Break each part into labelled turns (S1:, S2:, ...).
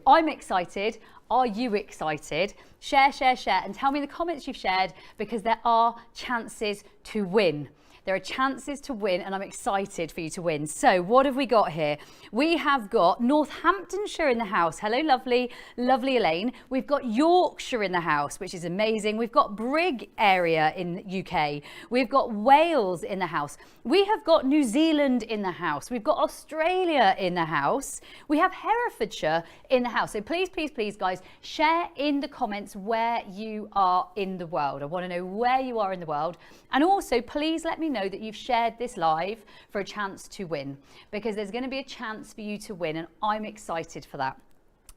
S1: I'm excited. Are you excited? Share, share, share, and tell me in the comments you've shared, because there are chances to win. There are chances to win, and I'm excited for you to win. So what have we got here? We have got Northamptonshire in the house. Hello, lovely, lovely Elaine. We've got Yorkshire in the house, which is amazing. We've got Brig area in UK. We've got Wales in the house. We have got New Zealand in the house. We've got Australia in the house. We have Herefordshire in the house. So please, please, please, guys, share in the comments where you are in the world. I want to know where you are in the world. And also, please let me know that you've shared this live for a chance to win, because there's going to be a chance for you to win, and I'm excited for that.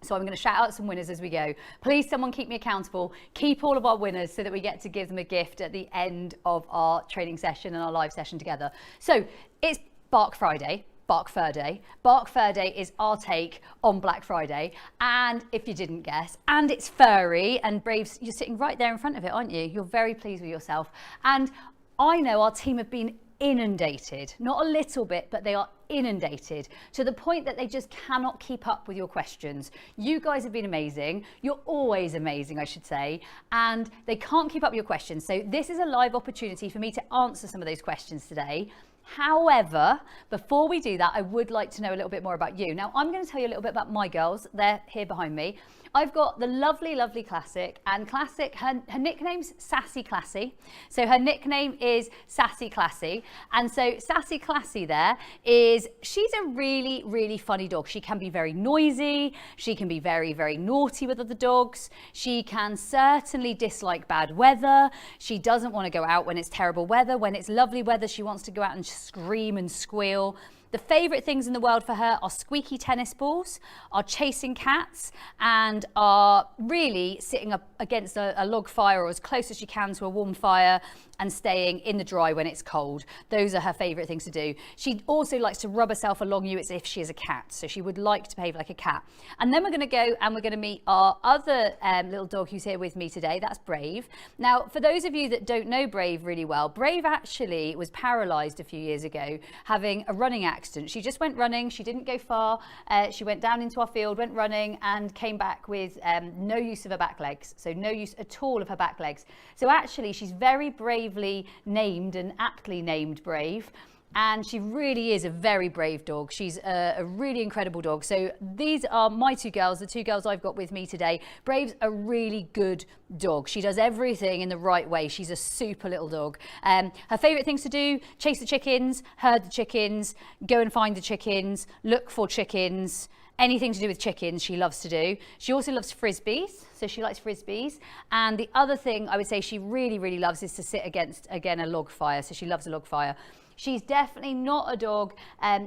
S1: So I'm going to shout out some winners as we go. Please, someone keep me accountable. Keep all of our winners so that we get to give them a gift at the end of our training session and our live session together. So it's Bark Friday. Bark Furday. Bark Furday is our take on Black Friday. And if you didn't guess, and it's furry, and Braves, you're sitting right there in front of it, aren't you? You're very pleased with yourself. And I know our team have been inundated, not a little bit, but they are inundated to the point that they just cannot keep up with your questions. You guys have been amazing. You're always amazing, I should say, and they can't keep up with your questions. So this is a live opportunity for me to answer some of those questions today. However, before we do that, I would like to know a little bit more about you. Now, I'm going to tell you a little bit about my girls. They're here behind me. I've got the lovely, lovely Classic, and Classic, her nickname's Sassy Classy. So her nickname is Sassy Classy. And so Sassy Classy she's a really, really funny dog. She can be very noisy. She can be very, very naughty with other dogs. She can certainly dislike bad weather. She doesn't want to go out when it's terrible weather. When it's lovely weather, she wants to go out and scream and squeal. The favourite things in the world for her are squeaky tennis balls, are chasing cats, and are really sitting up against a log fire, or as close as she can to a warm fire, and staying in the dry when it's cold. Those are her favourite things to do. She also likes to rub herself along you as if she is a cat, so she would like to behave like a cat. And then we're going to go and we're going to meet our other little dog who's here with me today. That's Brave. Now, for those of you that don't know Brave really well, Brave actually was paralysed a few years ago, having a running accident. She just went running. She didn't go far. She went down into our field, went running, and came back with no use of her back legs. So no use at all of her back legs. So actually, she's very bravely named and aptly named Brave. And she really is a very brave dog. She's a really incredible dog. So these are my two girls, the two girls I've got with me today. Brave's a really good dog. She does everything in the right way. She's a super little dog. Her favourite things to do: chase the chickens, herd the chickens, go and find the chickens, look for chickens. Anything to do with chickens she loves to do. She also loves frisbees, so she likes frisbees. And the other thing I would say she really, really loves is to sit against, again, a log fire. So she loves a log fire. She's definitely not a dog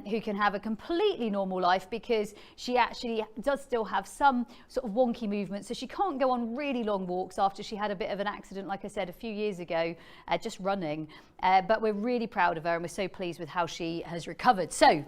S1: who can have a completely normal life, because she actually does still have some sort of wonky movements. So she can't go on really long walks after she had a bit of an accident, like I said, a few years ago, just running. But we're really proud of her, and we're so pleased with how she has recovered. So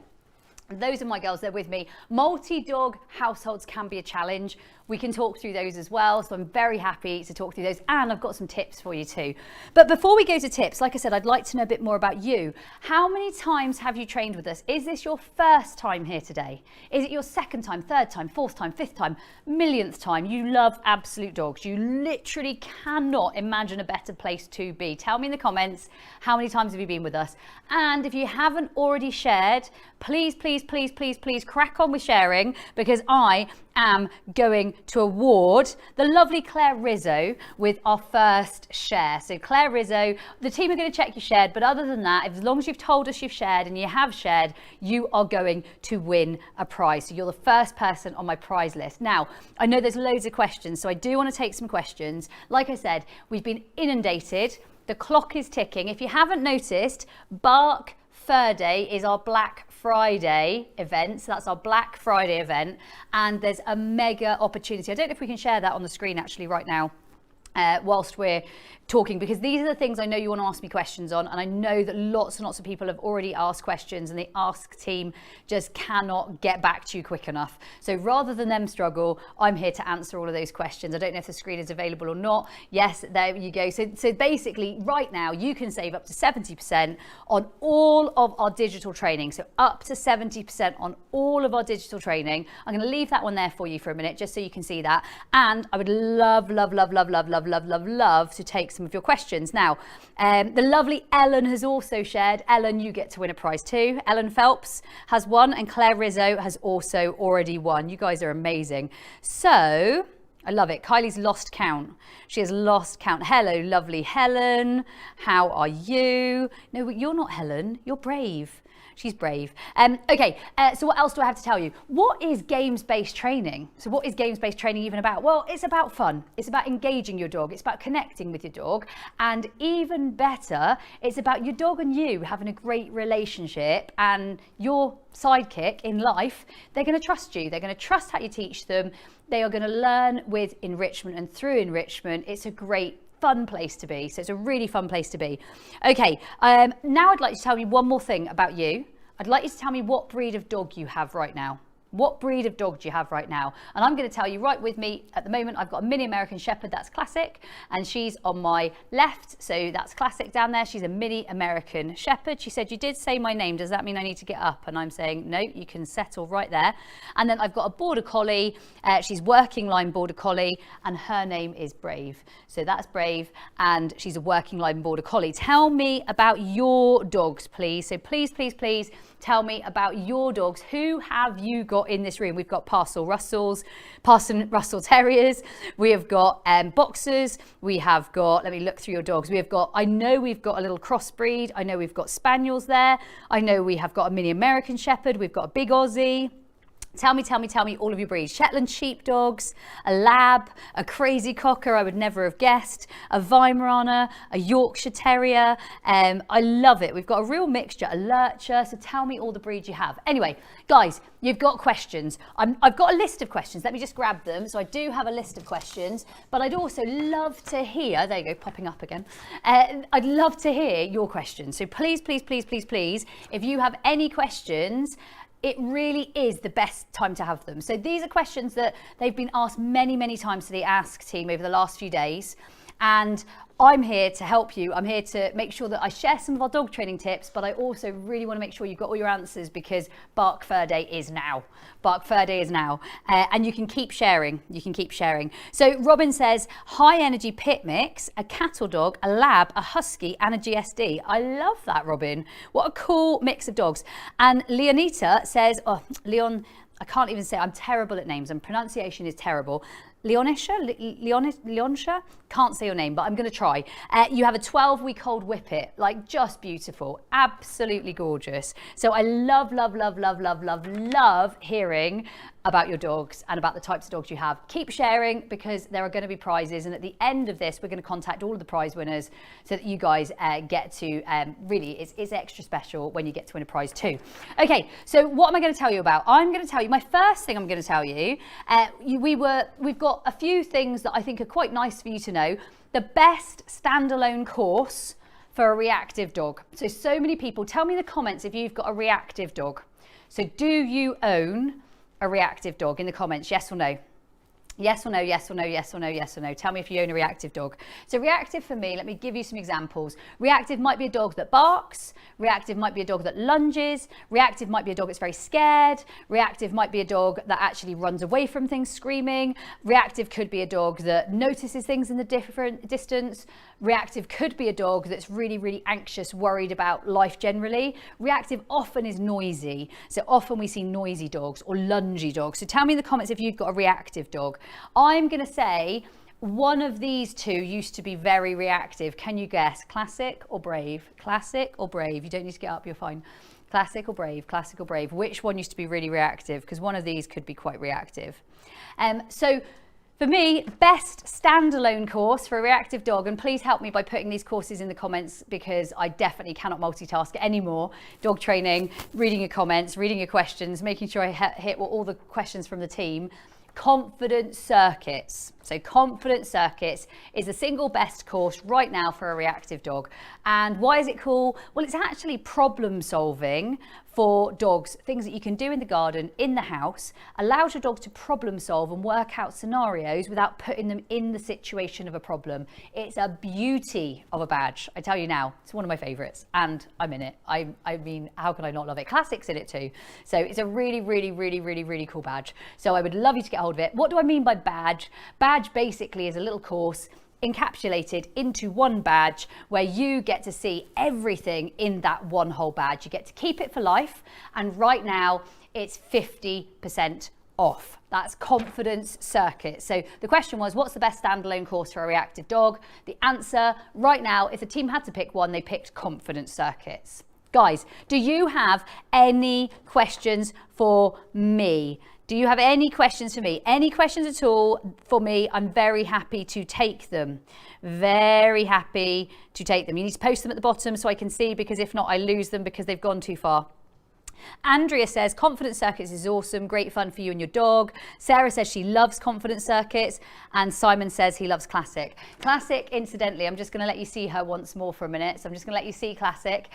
S1: those are my girls, they're with me. Multi-dog households can be a challenge. We can talk through those as well, so I'm very happy to talk through those, and I've got some tips for you too. But before we go to tips, like I said, I'd like to know a bit more about you. How many times have you trained with us? Is this your first time here today? Is it your second time, third time, fourth time, fifth time, millionth time? You love absolute dogs. You literally cannot imagine a better place to be. Tell me in the comments, how many times have you been with us? And if you haven't already shared, please, please, please, please, please crack on with sharing, because I am going to award the lovely Claire Rizzo with our first share. So Claire Rizzo, the team are going to check you shared, but other than that, as long as you've told us you've shared, and you have shared, you are going to win a prize. So you're the first person on my prize list. Now, I know there's loads of questions, so I do want to take some questions. Like I said, we've been inundated. The clock is ticking. If you haven't noticed, Bark Furday is our Black Friday event. So that's our Black Friday event, and there's a mega opportunity. I don't know if we can share that on the screen actually right now. whilst we're talking, because these are the things I know you want to ask me questions on, and I know that lots and lots of people have already asked questions and the Ask team just cannot get back to you quick enough. So rather than them struggle, I'm here to answer all of those questions. I don't know if the screen is available or not. Yes, there you go. So basically right now you can save up to 70% on all of our digital training. So up to 70% on all of our digital training. I'm going to leave that one there for you for a minute just so you can see that. And I would love to take some of your questions. Now, the lovely Ellen has also shared. Ellen, you get to win a prize too. Ellen Phelps has won, and Claire Rizzo has also already won. You guys are amazing. So I love it. Kylie's lost count. She has lost count. Hello, lovely Helen. How are you? No, you're not Helen. You're brave. She's brave. Okay, so what else do I have to tell you? What is games-based training? So what is games-based training even about? Well, it's about fun. It's about engaging your dog. It's about connecting with your dog. And even better, it's about your dog and you having a great relationship, and your sidekick in life, they're going to trust you. They're going to trust how you teach them. They are going to learn with enrichment, and through enrichment, it's a great fun place to be. So it's a really fun place to be. Okay, now I'd like you to tell me one more thing about you. I'd like you to tell me what breed of dog you have right now. What breed of dog do you have right now? And I'm going to tell you right with me at the moment. I've got a mini American Shepherd, that's Classic, and she's on my left. So that's Classic down there. She's a mini American Shepherd. She said, you did say my name. Does that mean I need to get up? And I'm saying, no, you can settle right there. And then I've got a Border Collie. She's working line Border Collie, and her name is Brave. So that's Brave, and she's a working line Border Collie. Tell me about your dogs, please. So please tell me about your dogs. Who have you got in this room? We've got Parson Russell Terriers. We have got Boxers. We have got, let me look through your dogs. I know we've got a little crossbreed. I know we've got Spaniels there. I know we have got a mini American Shepherd. We've got a big Aussie. Tell me all of your breeds. Shetland sheepdogs, a lab, a crazy cocker I would never have guessed, a Weimaraner, a Yorkshire Terrier. I love it. We've got a real mixture, a lurcher. So tell me all the breeds you have. Anyway, guys, you've got questions. I've got a list of questions. Let me just grab them. So I do have a list of questions, but I'd also love to hear, there you go, popping up again. I'd love to hear your questions. So please, if you have any questions, it really is the best time to have them. So these are questions that they've been asked many times to the Ask team over the last few days. And I'm here to help you. I'm here to make sure that I share some of our dog training tips, but I also really want to make sure you've got all your answers, because Bark Furday is now. Bark Furday is now. And you can keep sharing. So Robin says, high energy pit mix, a cattle dog, a lab, a husky, and a GSD. I love that, Robin. What a cool mix of dogs. And Leonita says, Leon, I can't even say, I'm terrible at names and pronunciation is terrible. Leonisha, can't say your name, but I'm going to try. You have a 12-week-old whippet, like just beautiful, absolutely gorgeous. So I love hearing about your dogs and about the types of dogs you have. Keep sharing, because there are going to be prizes, and at the end of this we're going to contact all of the prize winners so that you guys get to really, it's extra special when you get to win a prize too. Okay, so what am I going to tell you about? I'm going to tell you, my first thing I'm going to tell you, we've got a few things that I think are quite nice for you to know. The best standalone course for a reactive dog. So many people, tell me in the comments if you've got a reactive dog. So do you own a reactive dog in the comments? Yes or no? Yes or no, yes or no, yes or no, yes or no. Tell me if you own a reactive dog. So reactive for me, let me give you some examples. Reactive might be a dog that barks. Reactive might be a dog that lunges. Reactive might be a dog that's very scared. Reactive might be a dog that actually runs away from things screaming. Reactive could be a dog that notices things in the different distance. Reactive could be a dog that's really anxious, worried about life generally. Reactive often is noisy. So often we see noisy dogs or lungy dogs. So tell me in the comments if you've got a reactive dog. I'm going to say one of these two used to be very reactive. Can you guess? Classic or Brave? Classic or Brave? You don't need to get up, you're fine. Classic or Brave? Classic or Brave? Which one used to be really reactive? Because one of these could be quite reactive. So for me, best standalone course for a reactive dog, and please help me by putting these courses in the comments, because I definitely cannot multitask anymore. Dog training, reading your comments, reading your questions, making sure I hit all the questions from the team. Confidence Circuits. So Confidence Circuits is the single best course right now for a reactive dog. And why is it cool? Well, it's actually problem solving for dogs, things that you can do in the garden, in the house, allows your dog to problem solve and work out scenarios without putting them in the situation of a problem. It's a beauty of a badge. I tell you now, it's one of my favorites and I'm in it. I mean, how can I not love it? Classic's in it too. So it's a really, really, really, really, really cool badge. So I would love you to get hold of it. What do I mean by badge? Badge basically is a little course encapsulated into one badge where you get to see everything in that one whole badge. You get to keep it for life, and right now it's 50% off. That's Confidence Circuit. So the question was, what's the best standalone course for a reactive dog? The answer right now, if the team had to pick one, they picked Confidence Circuits. Guys, do you have any questions for me? Do you have any questions for me? Any questions at all for me? I'm very happy to take them. Very happy to take them. You need to post them at the bottom so I can see, because if not, I lose them because they've gone too far. Andrea says Confidence Circuits is awesome, great fun for you and your dog. Sarah says she loves Confidence Circuits, and Simon says he loves Classic. Classic, incidentally, I'm just going to let you see her once more for a minute. So I'm just going to let you see Classic.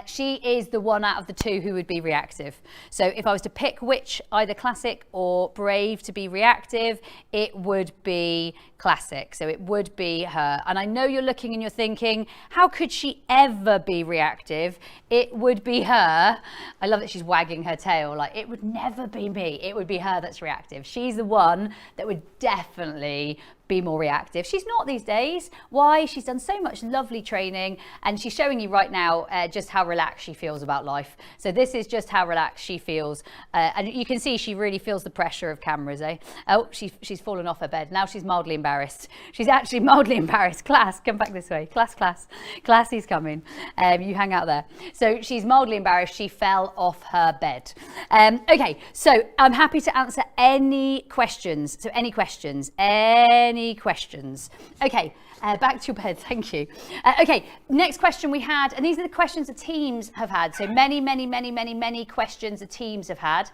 S1: She is the one out of the two who would be reactive. So if I was to pick which, either Classic or Brave to be reactive, it would be Classic. So it would be her. And I know you're looking and you're thinking, how could she ever be reactive? It would be her. I love that she's wagging her tail, like it would never be me. It would be her that's reactive. She's the one that would definitely be more reactive. She's not these days. Why? She's done so much lovely training, and she's showing you right now just how relaxed she feels about life. So this is just how relaxed she feels, and you can see she really feels the pressure of cameras, eh? Oh, she's fallen off her bed. Now she's mildly embarrassed. She's actually mildly embarrassed. Class, come back this way. Classy's coming. You hang out there. So she's mildly embarrassed. She fell off her bed. Okay, so I'm happy to answer any questions. So any questions? Any questions? Okay, back to your bed, thank you. Okay, next question we had, and these are the questions the teams have had. So many questions the teams have had.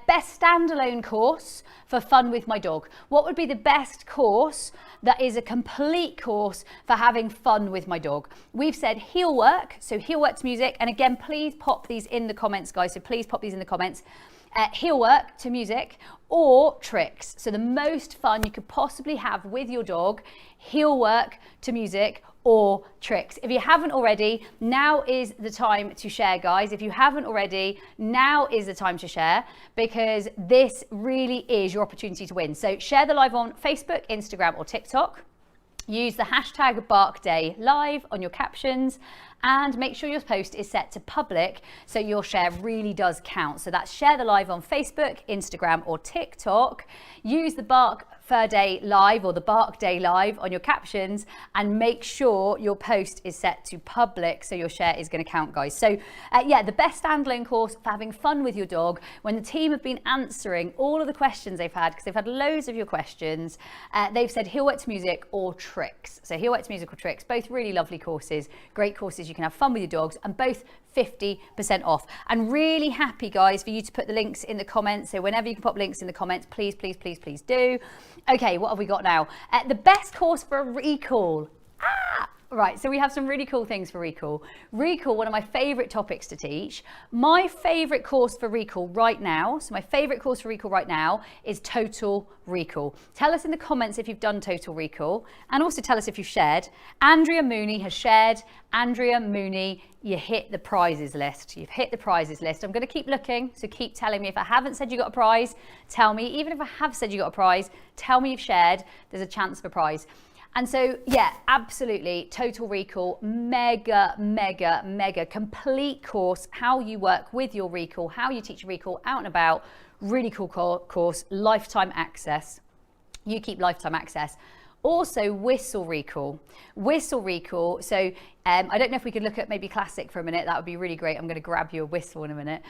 S1: Best standalone course for fun with my dog. What would be the best course that is a complete course for having fun with my dog? We've said heel work, so heel work to music. And again, please pop these in the comments, guys. So please pop these in the comments. Heel work to music or tricks. So the most fun you could possibly have with your dog, heel work to music or tricks. If you haven't already, now is the time to share, guys. If you haven't already, now is the time to share, because this really is your opportunity to win. So share the live on Facebook, Instagram or TikTok. Use the hashtag BarkDayLive on your captions, and make sure your post is set to public so your share really does count. So that's share the live on Facebook, Instagram or TikTok. Use the Bark Furday Live or the Bark Day Live on your captions, and make sure your post is set to public so your share is going to count, guys. So yeah, the best standalone course for having fun with your dog, when the team have been answering all of the questions they've had, because they've had loads of your questions, they've said heel work to music or tricks. So heel work to music or tricks, both really lovely courses, great courses. You can have fun with your dogs, and both 50% off. And really happy, guys, for you to put the links in the comments. So whenever you can pop links in the comments, please do. Okay, what have we got now? The best course for a recall. Right, so we have some really cool things for recall. Recall, one of my favorite topics to teach. My favorite course for recall right now, is total recall. Tell us in the comments if you've done total recall, and also tell us if you've shared. Andrea Mooney has shared. Andrea Mooney, you hit the prizes list. You've hit the prizes list. I'm going to keep looking, so keep telling me. If I haven't said you got a prize, tell me. Even if I have said you got a prize, tell me you've shared. There's a chance for a prize. And so, yeah, absolutely, total recall, mega complete course, how you work with your recall, how you teach a recall out and about. Really cool course, lifetime access. You keep lifetime access. Also whistle recall. So I don't know if we could look at maybe classic for a minute. That would be really great. I'm going to grab you a whistle in a minute.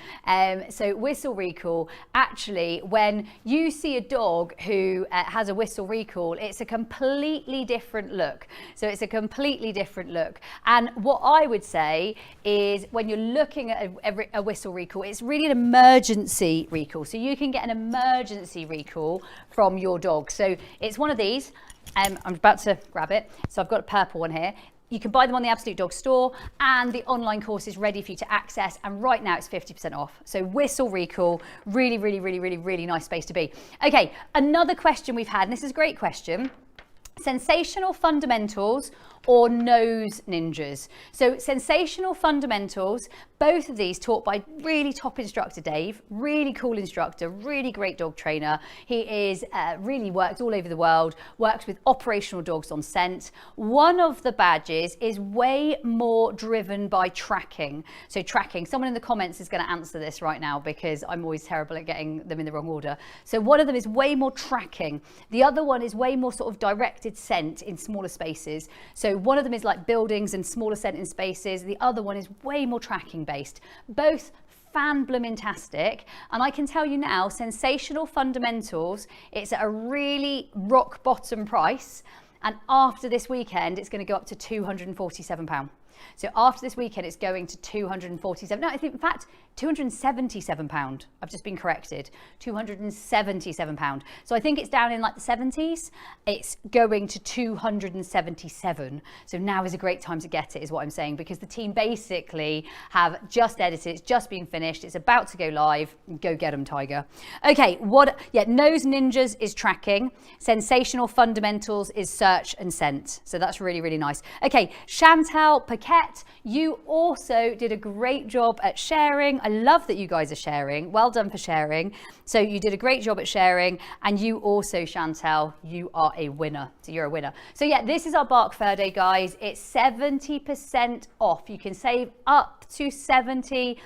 S1: So whistle recall, actually, when you see a dog who has a whistle recall, it's a completely different look. So it's a completely different look. And what I would say is when you're looking at a whistle recall, it's really an emergency recall. So you can get an emergency recall from your dog. So it's one of these. I'm about to grab it. So I've got a purple one here. You can buy them on the Absolute Dog store, and the online course is ready for you to access. And right now it's 50% off. So whistle recall, really, really, really, really, really nice space to be. Okay, another question we've had, and this is a great question. Sensational fundamentals or nose ninjas? So sensational fundamentals, both of these taught by really top instructor Dave, really cool instructor, really great dog trainer. He is really works all over the world, works with operational dogs on scent. One of the badges is way more driven by tracking. So tracking, someone in the comments is going to answer this right now because I'm always terrible at getting them in the wrong order. So one of them is way more tracking. The other one is way more sort of directed scent in smaller spaces. So one of them is like buildings and smaller scent in spaces. The other one is way more tracking based. Both fan-bloomintastic, and I can tell you now, sensational fundamentals, it's at a really rock bottom price, and after this weekend it's going to go up to £247. So after this weekend it's going to 247. No, I think in fact £277. I've just been corrected. £277. So I think it's down in like the 70s. It's going to 277. So now is a great time to get it, is what I'm saying, because the team basically have just edited. It's just been finished. It's about to go live. Go get them, Tiger. Okay, Nose Ninjas is tracking. Sensational Fundamentals is search and scent. So that's really, really nice. Okay, Chantal Paquette, you also did a great job at sharing. I love that you guys are sharing. Well done for sharing. So you did a great job at sharing, and you also, Chantal, you are a winner. So you're a winner. So yeah, this is our Bark Furday, guys. It's 70% off. You can save up to 70%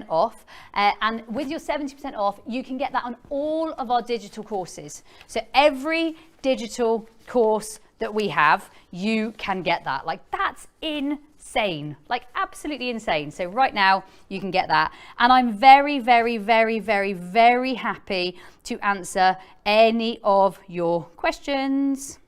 S1: off, and with your 70% off, you can get that on all of our digital courses. So every digital course that we have, you can get that. Like, that's insane, like absolutely insane. So right now you can get that, and I'm very, very, very, very, very happy to answer any of your questions.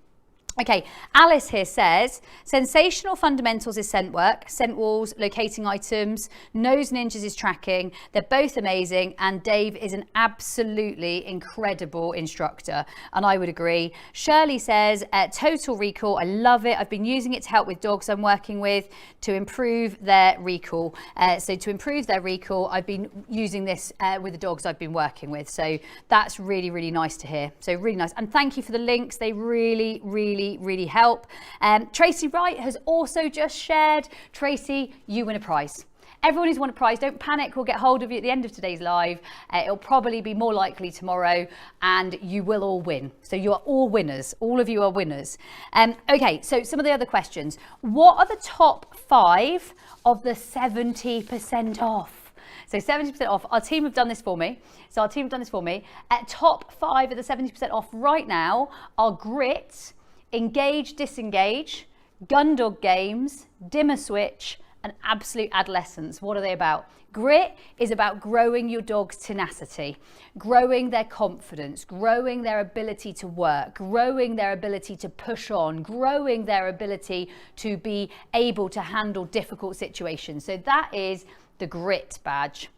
S1: Okay, Alice here says, sensational fundamentals is scent work, scent walls, locating items, Nose Ninjas is tracking. They're both amazing, and Dave is an absolutely incredible instructor, and I would agree. Shirley says, total recall, I love it. I've been using it to help with dogs I'm working with to improve their recall. So to improve their recall, I've been using this with the dogs I've been working with. So that's really, really nice to hear. So really nice. And thank you for the links. They really, really, really help. Tracy Wright has also just shared. Tracy, you win a prize. Everyone who's won a prize, don't panic. We'll get hold of you at the end of today's live. It'll probably be more likely tomorrow, and you will all win. So you are all winners. All of you are winners. Okay, so some of the other questions. What are the top 5 of the 70% off? So 70% off. Our team have done this for me. At top 5 of the 70% off right now are Grit, Engage, Disengage, Gun Dog Games, Dimmer Switch, and Absolute Adolescence. What are they about? Grit is about growing your dog's tenacity, growing their confidence, growing their ability to work, growing their ability to push on, growing their ability to be able to handle difficult situations. So that is the Grit badge.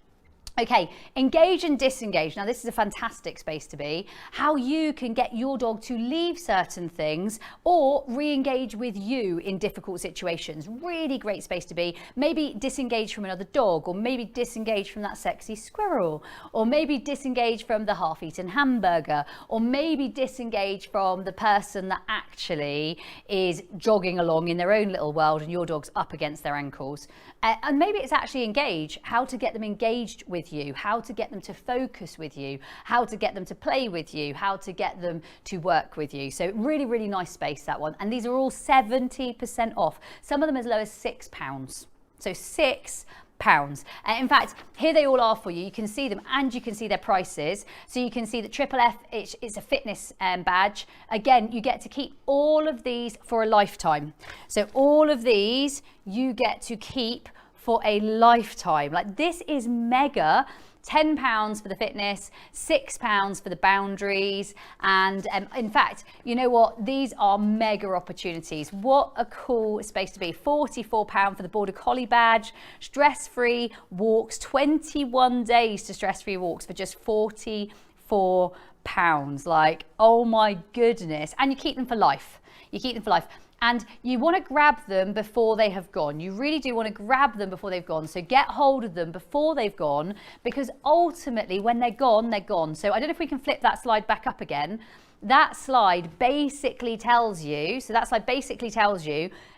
S1: Okay, Engage and Disengage. Now this is a fantastic space to be. How you can get your dog to leave certain things or re-engage with you in difficult situations. Really great space to be. Maybe disengage from another dog, or maybe disengage from that sexy squirrel, or maybe disengage from the half-eaten hamburger, or maybe disengage from the person that actually is jogging along in their own little world and your dog's up against their ankles. And maybe it's actually engage, how to get them engaged with you, how to get them to focus with you, how to get them to play with you, how to get them to work with you. So really, really nice space, that one. And these are all 70% off. Some of them as low as £6. So £6 In fact, here they all are for you. You can see them and you can see their prices. So you can see that Triple F, it's a fitness badge. Again, you get to keep all of these for a lifetime. So all of these you get to keep for a lifetime. Like, this is mega. £10 for the fitness, £6 for the boundaries, and in fact, you know what, these are mega opportunities. What a cool space to be. £44 for the Border Collie badge, stress-free walks, 21 days to stress-free walks for just £44. Like, oh my goodness. And you keep them for life. You keep them for life. And you want to grab them before they have gone. You really do want to grab them before they've gone. So get hold of them before they've gone, because ultimately when they're gone, they're gone. So I don't know if we can flip that slide back up again. That slide basically tells you,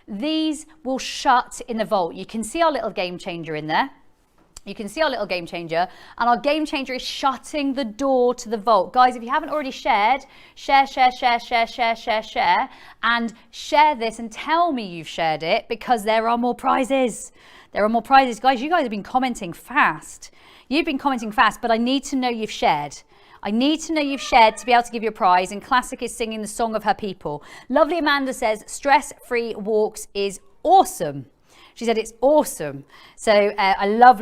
S1: these will shut in the vault. You can see our little game changer in there. You can see our little game changer, and our game changer is shutting the door to the vault. Guys, if you haven't already shared, share, and share this and tell me you've shared it, because there are more prizes. There are more prizes. Guys, you guys have been commenting fast. You've been commenting fast, but I need to know you've shared. I need to know you've shared to be able to give you a prize, and Classic is singing the song of her people. Lovely Amanda says, stress-free walks is awesome. She said it's awesome. So I love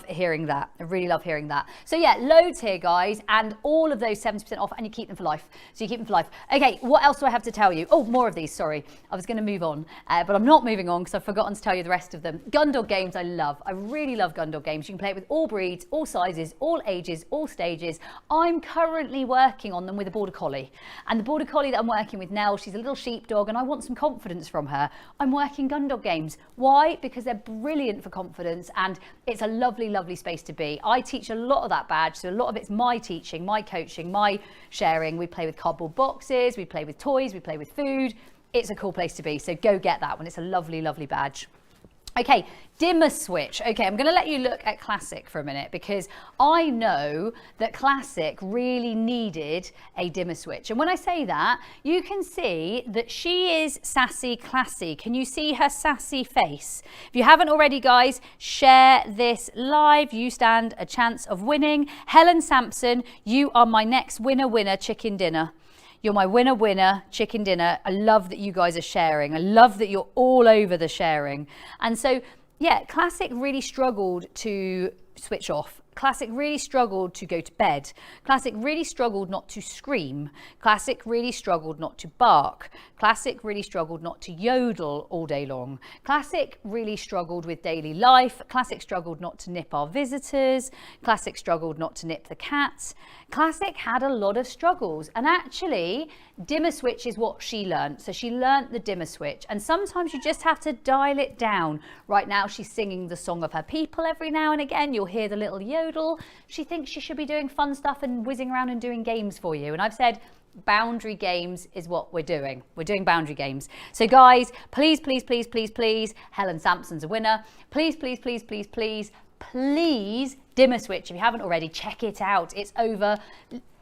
S1: hearing that. I really love hearing that. So yeah, loads here, guys, and all of those 70% off, and you keep them for life. So you keep them for life. Okay, what else do I have to tell you? Oh, more of these, sorry. I was going to move on, but I'm not moving on because I've forgotten to tell you the rest of them. Gun dog games I love. I really love gun dog games. You can play it with all breeds, all sizes, all ages, all stages. I'm currently working on them with a Border Collie. And the Border Collie that I'm working with now, she's a little sheepdog, and I want some confidence from her. I'm working gun dog games. Why? Because they're brilliant for confidence, and it's a lovely space to be. I teach a lot of that badge, so a lot of it's my teaching, my coaching, my sharing. We play with cardboard boxes, we play with toys, we play with food. It's a cool place to be, so go get that one. It's a lovely badge. Okay, dimmer switch. Okay, I'm going to let you look at Classic for a minute, because I know that Classic really needed a dimmer switch. And when I say that, you can see that she is sassy classy. Can you see her sassy face? If you haven't already, guys, share this live. You stand a chance of winning. Helen Sampson, you are my next winner chicken dinner. You're my winner chicken dinner. I love that you guys are sharing. I love that you're all over the sharing. And so, yeah, Classic really struggled to switch off. Classic really struggled to go to bed. Classic really struggled not to scream. Classic really struggled not to bark. Classic really struggled not to yodel all day long. Classic really struggled with daily life. Classic struggled not to nip our visitors. Classic struggled not to nip the cats. Classic had a lot of struggles, and actually dimmer switch is what she learned. So she learned the dimmer switch, and sometimes you just have to dial it down. Right now she's singing the song of her people every now and again. You'll hear the little yodel. She thinks she should be doing fun stuff and whizzing around and doing games for you, and I've said boundary games is what we're doing. We're doing boundary games. So guys, please, Helen Sampson's a winner. Please, dimmer switch, if you haven't already, check it out. It's over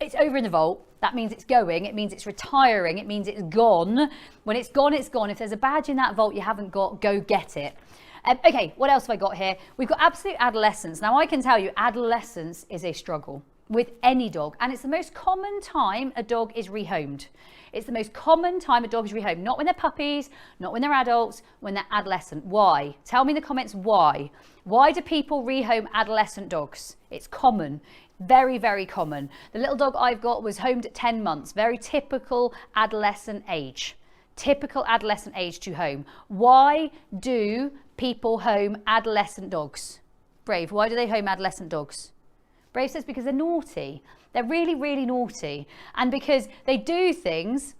S1: in the vault. That means it's going. It means it's retiring. It means it's gone. When it's gone, it's gone. If there's a badge in that vault you haven't got, go get it. Okay, what else have I got here? We've got absolute adolescence. Now I can tell you adolescence is a struggle with any dog, and it's the most common time a dog is rehomed. It's the most common time a dog is rehomed, not when they're puppies, not when they're adults, when they're adolescent. Why? Tell me in the comments why. Why do people rehome adolescent dogs? It's common, very common. The little dog I've got was homed at 10 months, very typical adolescent age. Typical adolescent age to home. Why do people home adolescent dogs? Brave, why do they home adolescent dogs? Brave says because they're naughty. They're really naughty. And because they do things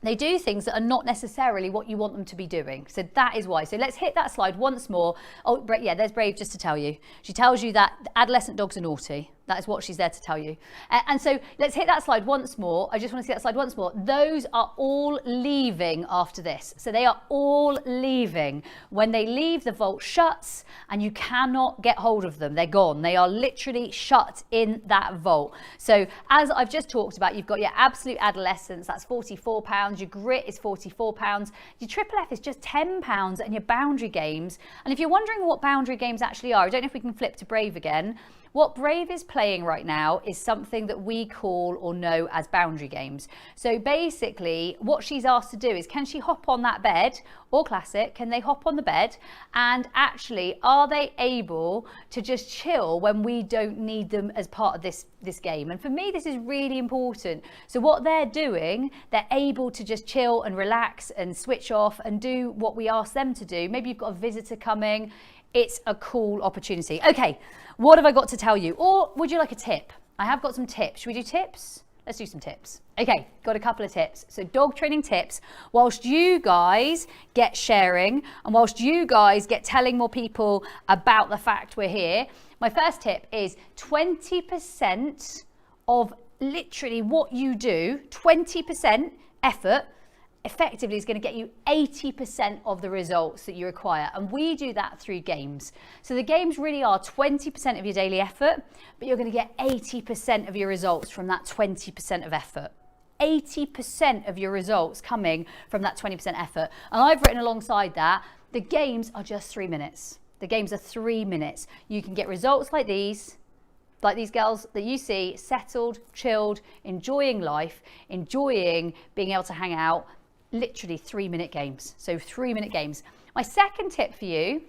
S1: that are not necessarily what you want them to be doing. So that is why. So let's hit that slide once more. Oh, yeah, there's Brave just to tell you. She tells you that adolescent dogs are naughty. That is what she's there to tell you. And so let's hit that slide once more. I just want to see that slide once more. Those are all leaving after this. So they are all leaving. When they leave, the vault shuts and you cannot get hold of them. They're gone. They are literally shut in that vault. So as I've just talked about, you've got your absolute adolescence, that's £44. Your grit is £44. Your triple F is just £10, and your boundary games. And if you're wondering what boundary games actually are, I don't know if we can flip to Brave again. What Brave is playing right now is something that we call or know as boundary games. So basically what she's asked to do is, can she hop on that bed, or Classic, can they hop on the bed, and actually are they able to just chill when we don't need them as part of this game? And for me, this is really important. So what they're doing, they're able to just chill and relax and switch off and do what we ask them to do. Maybe you've got a visitor coming. It's a cool opportunity. Okay, what have I got to tell you? Or would you like a tip? I have got some tips. Should we do tips? Let's do some tips. Okay, got a couple of tips. So dog training tips, whilst you guys get sharing and whilst you guys get telling more people about the fact we're here, my first tip is 20% of literally what you do, 20% effort, effectively is going to get you 80% of the results that you require. And we do that through games. So the games really are 20% of your daily effort, but you're going to get 80% of your results from that 20% of effort. 80% of your results coming from that 20% effort. And I've written alongside that, the games are just 3 minutes. The games are 3 minutes. You can get results like these girls that you see, settled, chilled, enjoying life, enjoying being able to hang out. Literally 3-minute games. So 3-minute games. My second tip for you,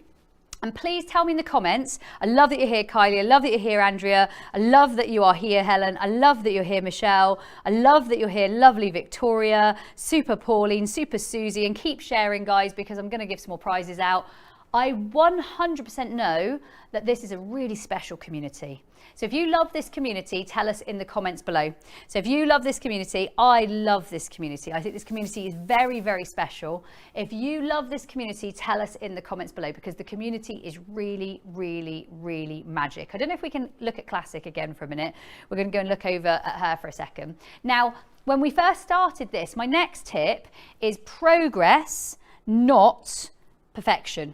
S1: and please tell me in the comments, I love that you're here, Kylie. I love that you're here, Andrea. I love that you are here, Helen. I love that you're here, Michelle. I love that you're here, lovely Victoria, super Pauline, super Susie, and keep sharing, guys, because I'm going to give some more prizes out. I 100% know that this is a really special community. So if you love this community, tell us in the comments below. So if you love this community, I love this community. I think this community is very, very special. If you love this community, tell us in the comments below, because the community is really, really, really magic. I don't know if we can look at Classic again for a minute. We're going to go and look over at her for a second. Now, when we first started this, my next tip is progress, not perfection.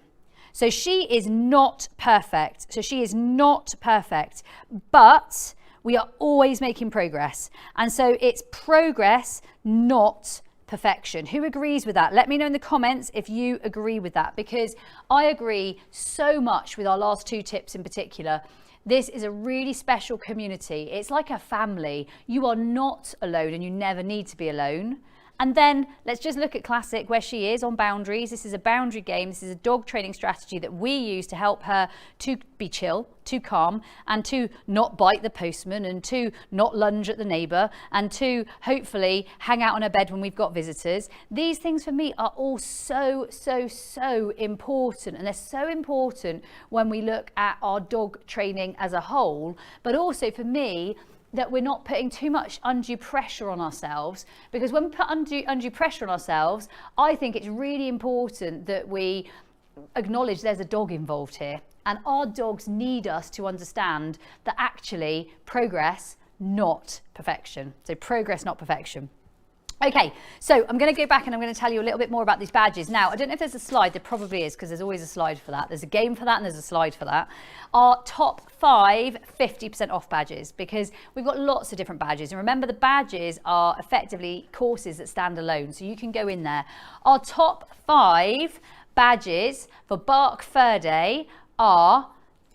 S1: So she is not perfect. But we are always making progress. And so it's progress, not perfection. Who agrees with that? Let me know in the comments if you agree with that, because I agree so much with our last two tips in particular. This is a really special community. It's like a family. You are not alone, and you never need to be alone. And then let's just look at Classic, where she is on boundaries. This is a boundary game. This is a dog training strategy that we use to help her to be chill, to calm, and to not bite the postman, and to not lunge at the neighbour, and to hopefully hang out on her bed when we've got visitors. These things for me are all so, so, so important. And they're so important when we look at our dog training as a whole, but also for me, that we're not putting too much undue pressure on ourselves, because when we put undue pressure on ourselves, I think it's really important that we acknowledge there's a dog involved here, and our dogs need us to understand that actually progress, not perfection. So progress, not perfection. Okay, so I'm going to go back and I'm going to tell you a little bit more about these badges. Now, I don't know if there's a slide. There probably is, because there's always a slide for that. There's a game for that and there's a slide for that. Our top 5 50% off badges, because we've got lots of different badges. And remember, the badges are effectively courses that stand alone, so you can go in there. Our top 5 badges for Bark Furday are,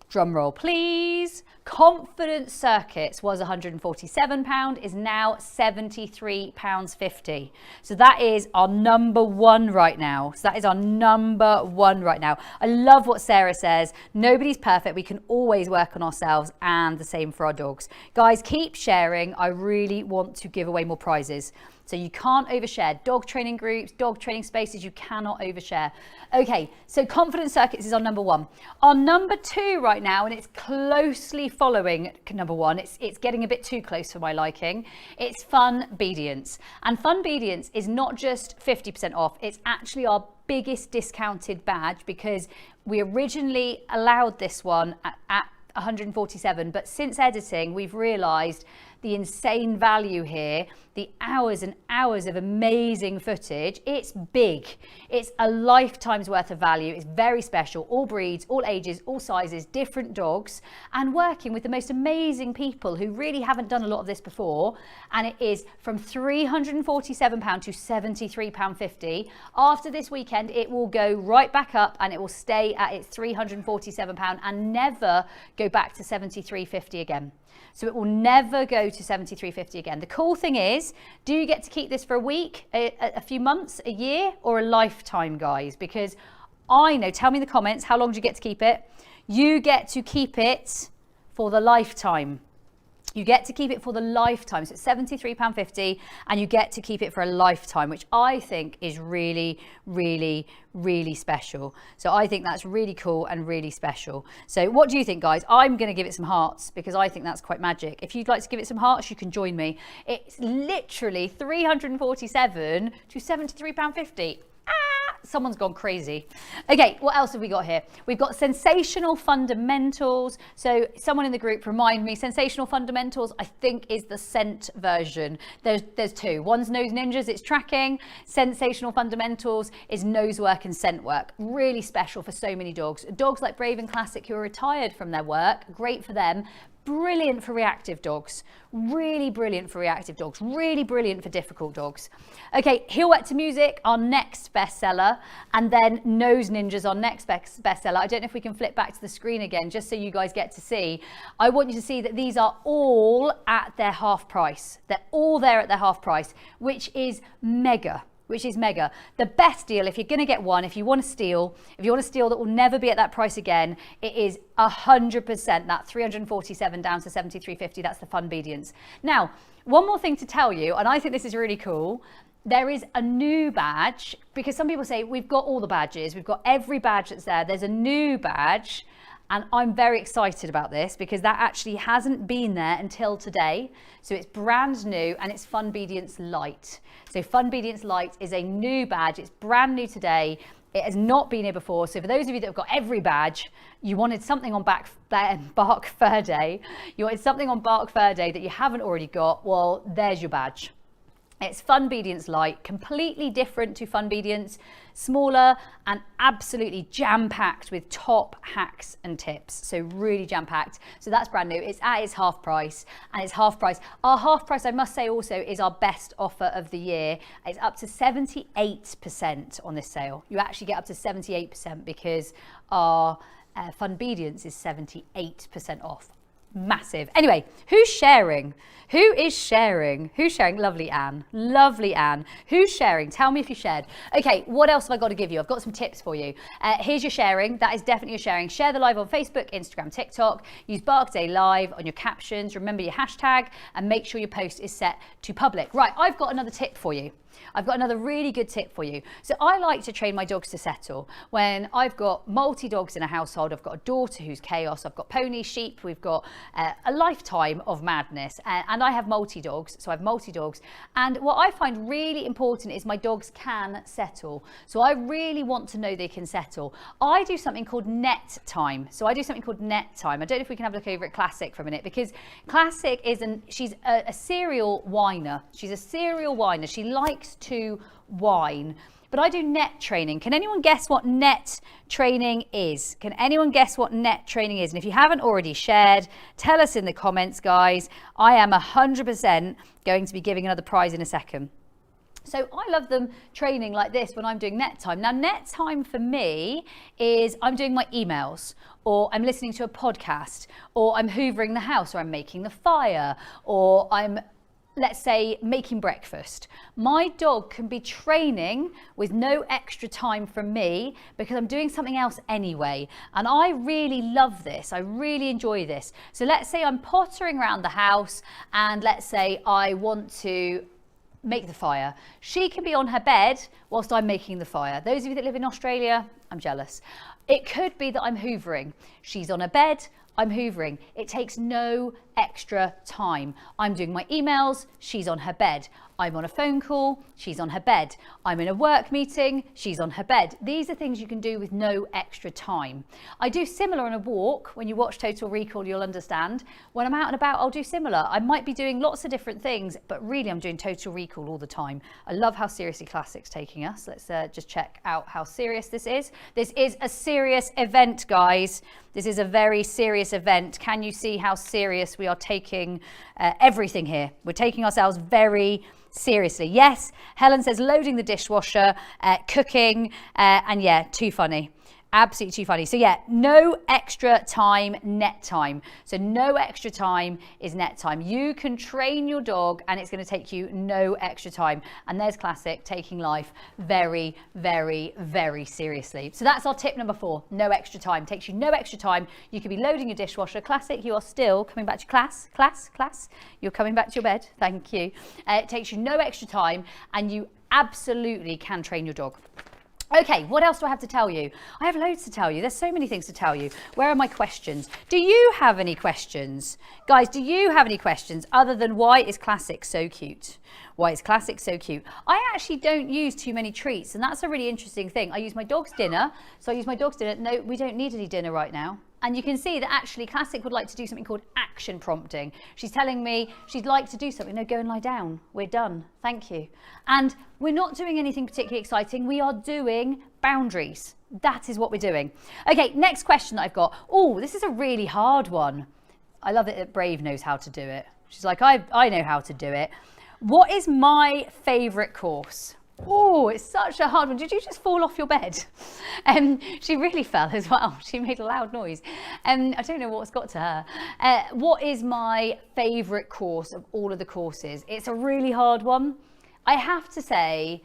S1: drum roll please, Confidence Circuits was £147, is now £73.50. So that is our number 1 right now. I love what Sarah says. Nobody's perfect. We can always work on ourselves, and the same for our dogs. Guys, keep sharing. I really want to give away more prizes. So you can't overshare. Dog training groups, dog training spaces, you cannot overshare. Okay, so Confidence Circuits is our number 1. Our number 2 right now, and it's closely following number 1, it's getting a bit too close for my liking, it's Fun Obedience. And Fun Obedience is not just 50% off, it's actually our biggest discounted badge, because we originally allowed this one at 147, but since editing, we've realized the insane value here, the hours and hours of amazing footage. It's big. It's a lifetime's worth of value. It's very special. All breeds, all ages, all sizes, different dogs, and working with the most amazing people who really haven't done a lot of this before. And it is from £347 to £73.50. After this weekend, it will go right back up and it will stay at its £347 and never go back to £73.50 again. So it will never go to £73.50 again. The cool thing is, do you get to keep this for a week, a few months, a year, or a lifetime, guys? Because I know, tell me in the comments, how long do you get to keep it? You get to keep it for the lifetime. You get to keep it for the lifetime. So it's £73.50 and you get to keep it for a lifetime, which I think is really, really, really special. So I think that's really cool and really special. So what do you think, guys? I'm going to give it some hearts because I think that's quite magic. If you'd like to give it some hearts, you can join me. It's literally £347 to £73.50. Someone's gone crazy. Okay, what else have we got here? We've got sensational fundamentals. So someone in the group remind me, sensational fundamentals, I think is the scent version. There's two. One's nose ninjas, it's tracking. Sensational fundamentals is nose work and scent work. Really special for so many dogs. Dogs like Brave and Classic who are retired from their work, great for them. Brilliant for reactive dogs, really brilliant for reactive dogs, really brilliant for difficult dogs. Okay, Heel Wet to Music, our next bestseller, and then Nose Ninjas, our next bestseller. I don't know if we can flip back to the screen again, just so you guys get to see. I want you to see that these are all at their half price. They're all there at their half price, which is mega. The best deal, if you're going to get one, if you want to steal that will never be at that price again, it is 100% that 347 down to 73.50. That's the Funbedience. Now, one more thing to tell you, and I think this is really cool. There is a new badge, because some people say we've got all the badges, we've got every badge that's there. There's a new badge. And I'm very excited about this because that actually hasn't been there until today. So it's brand new and it's Funbedience Lite. So Funbedience Lite is a new badge. It's brand new today. It has not been here before. So for those of you that have got every badge, you wanted something on Bark Furday. You wanted something on Bark Furday that you haven't already got. Well, there's your badge. It's Funbedience Lite, completely different to Funbedience, smaller and absolutely jam-packed with top hacks and tips. So really jam-packed. So that's brand new. It's at its half price, and it's half price. Our half price, I must say also, is our best offer of the year. It's up to 78% on this sale. You actually get up to 78% because our Funbedience is 78% off. Massive. Anyway, who's sharing? Who is sharing? Who's sharing? Lovely Anne. Lovely Anne. Who's sharing? Tell me if you shared. Okay, what else have I got to give you? I've got some tips for you. Here's your sharing. That is definitely your sharing. Share the live on Facebook, Instagram, TikTok. Use Bark Day Live on your captions. Remember your hashtag and make sure your post is set to public. Right, I've got another tip for you. I've got another really good tip for you. So I like to train my dogs to settle. When I've got multi-dogs in a household, I've got a daughter who's chaos, I've got ponies, sheep, we've got a lifetime of madness, and I have multi-dogs, so I have multi-dogs. And what I find really important is my dogs can settle. So I really want to know they can settle. I do something called net time. I don't know if we can have a look over at Classic for a minute, because Classic she's a serial whiner. She's a serial whiner. She likes to whine, but I do net training. Can anyone guess what net training is? And if you haven't already shared, tell us in the comments, guys. I am 100% going to be giving another prize in a second. So I love them training like this when I'm doing net time. Now, net time for me is I'm doing my emails, or I'm listening to a podcast, or I'm hoovering the house, or I'm making the fire, or I'm, let's say, making breakfast. My dog can be training with no extra time from me because I'm doing something else anyway. And I really love this. I really enjoy this. So let's say I'm pottering around the house, and let's say I want to make the fire. She can be on her bed whilst I'm making the fire. Those of you that live in Australia, I'm jealous. It could be that I'm hoovering. She's on her bed, I'm hoovering. It takes no extra time. I'm doing my emails, she's on her bed. I'm on a phone call, she's on her bed. I'm in a work meeting, she's on her bed. These are things you can do with no extra time. I do similar on a walk. When you watch Total Recall, you'll understand. When I'm out and about, I'll do similar. I might be doing lots of different things, but really I'm doing Total Recall all the time. I love how seriously Classic's taking us. Let's just check out how serious this is. This is a serious event, guys. This is a very serious event. Can you see how serious we are taking everything here? We're taking ourselves very seriously. Yes, Helen says loading the dishwasher, cooking, and yeah, too funny. Absolutely too funny. So yeah, no extra time, net time. So no extra time is net time. You can train your dog and it's going to take you no extra time. And there's Classic taking life very, very, very seriously. So that's our tip number 4. No extra time. Takes you no extra time. You could be loading your dishwasher. Classic, you are still coming back to class. You're coming back to your bed. Thank you. It takes you no extra time and you absolutely can train your dog. Okay, what else do I have to tell you? I have loads to tell you. There's so many things to tell you. Where are my questions? Do you have any questions? Guys, do you have any questions other than why is Classic so cute? Why is Classic so cute? I actually don't use too many treats, and that's a really interesting thing. I use my dog's dinner. So I use my dog's dinner. No, we don't need any dinner right now. And you can see that actually Classic would like to do something called action prompting. She's telling me she'd like to do something. No, go and lie down. We're done. Thank you. And we're not doing anything particularly exciting. We are doing boundaries. That is what we're doing. Okay, next question that I've got. Oh, this is a really hard one. I love it that Brave knows how to do it. She's like, I know how to do it. What is my favourite course? Oh, it's such a hard one. Did you just fall off your bed? She really fell as well. She made a loud noise. I don't know what's got to her. What is my favourite course of all of the courses? It's a really hard one. I have to say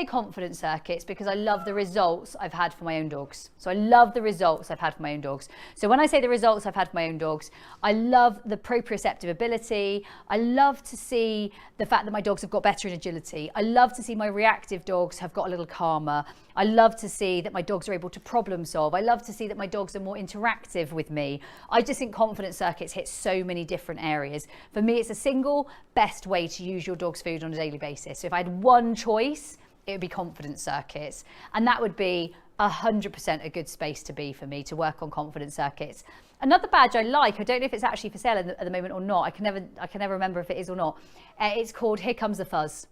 S1: confidence circuits because I love the results I've had for my own dogs. So I love the results I've had for my own dogs. So when I say the results I've had for my own dogs, I love the proprioceptive ability. I love to see the fact that my dogs have got better in agility. I love to see my reactive dogs have got a little calmer. I love to see that my dogs are able to problem solve. I love to see that my dogs are more interactive with me. I just think confidence circuits hit so many different areas. For me, it's a single best way to use your dog's food on a daily basis. So if I had one choice, it would be confidence circuits. And that would be 100% a good space to be for me, to work on confidence circuits. Another badge I like, I don't know if it's actually for sale at the moment or not. I can never remember if it is or not. It's called Here Comes the Fuzz.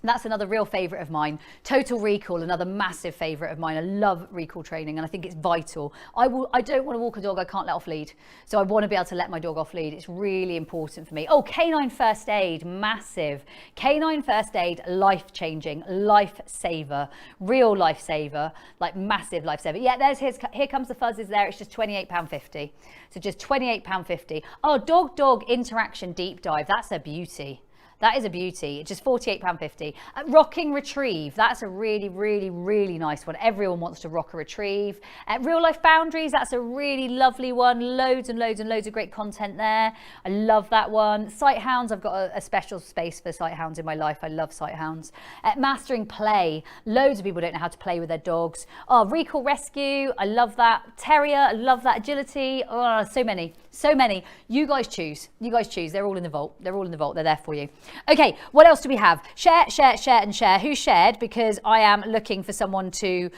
S1: That's another real favourite of mine. Total Recall, another massive favourite of mine. I love recall training and I think it's vital. I don't want to walk a dog I can't let off lead. So I want to be able to let my dog off lead. It's really important for me. Oh, canine first aid, massive. Canine first aid, life-changing, lifesaver, real lifesaver, like massive lifesaver. Yeah, there's Here Comes the Fuzz is there. It's just £28.50. So just £28.50. Oh, dog interaction deep dive. That's a beauty. That is a beauty. It's just £48.50. Rocking retrieve. That's a really, really, really nice one. Everyone wants to rock a retrieve. Real life boundaries. That's a really lovely one. Loads and loads and loads of great content there. I love that one. Sight hounds. I've got a special space for sight hounds in my life. I love sight hounds. Mastering play. Loads of people don't know how to play with their dogs. Oh, recall rescue. I love that. Terrier. I love that. Agility. Oh, so many. So many. You guys choose. You guys choose. They're all in the vault. They're all in the vault. They're there for you. Okay, what else do we have? Share, share, share, and share. Who shared? Because I am looking for someone to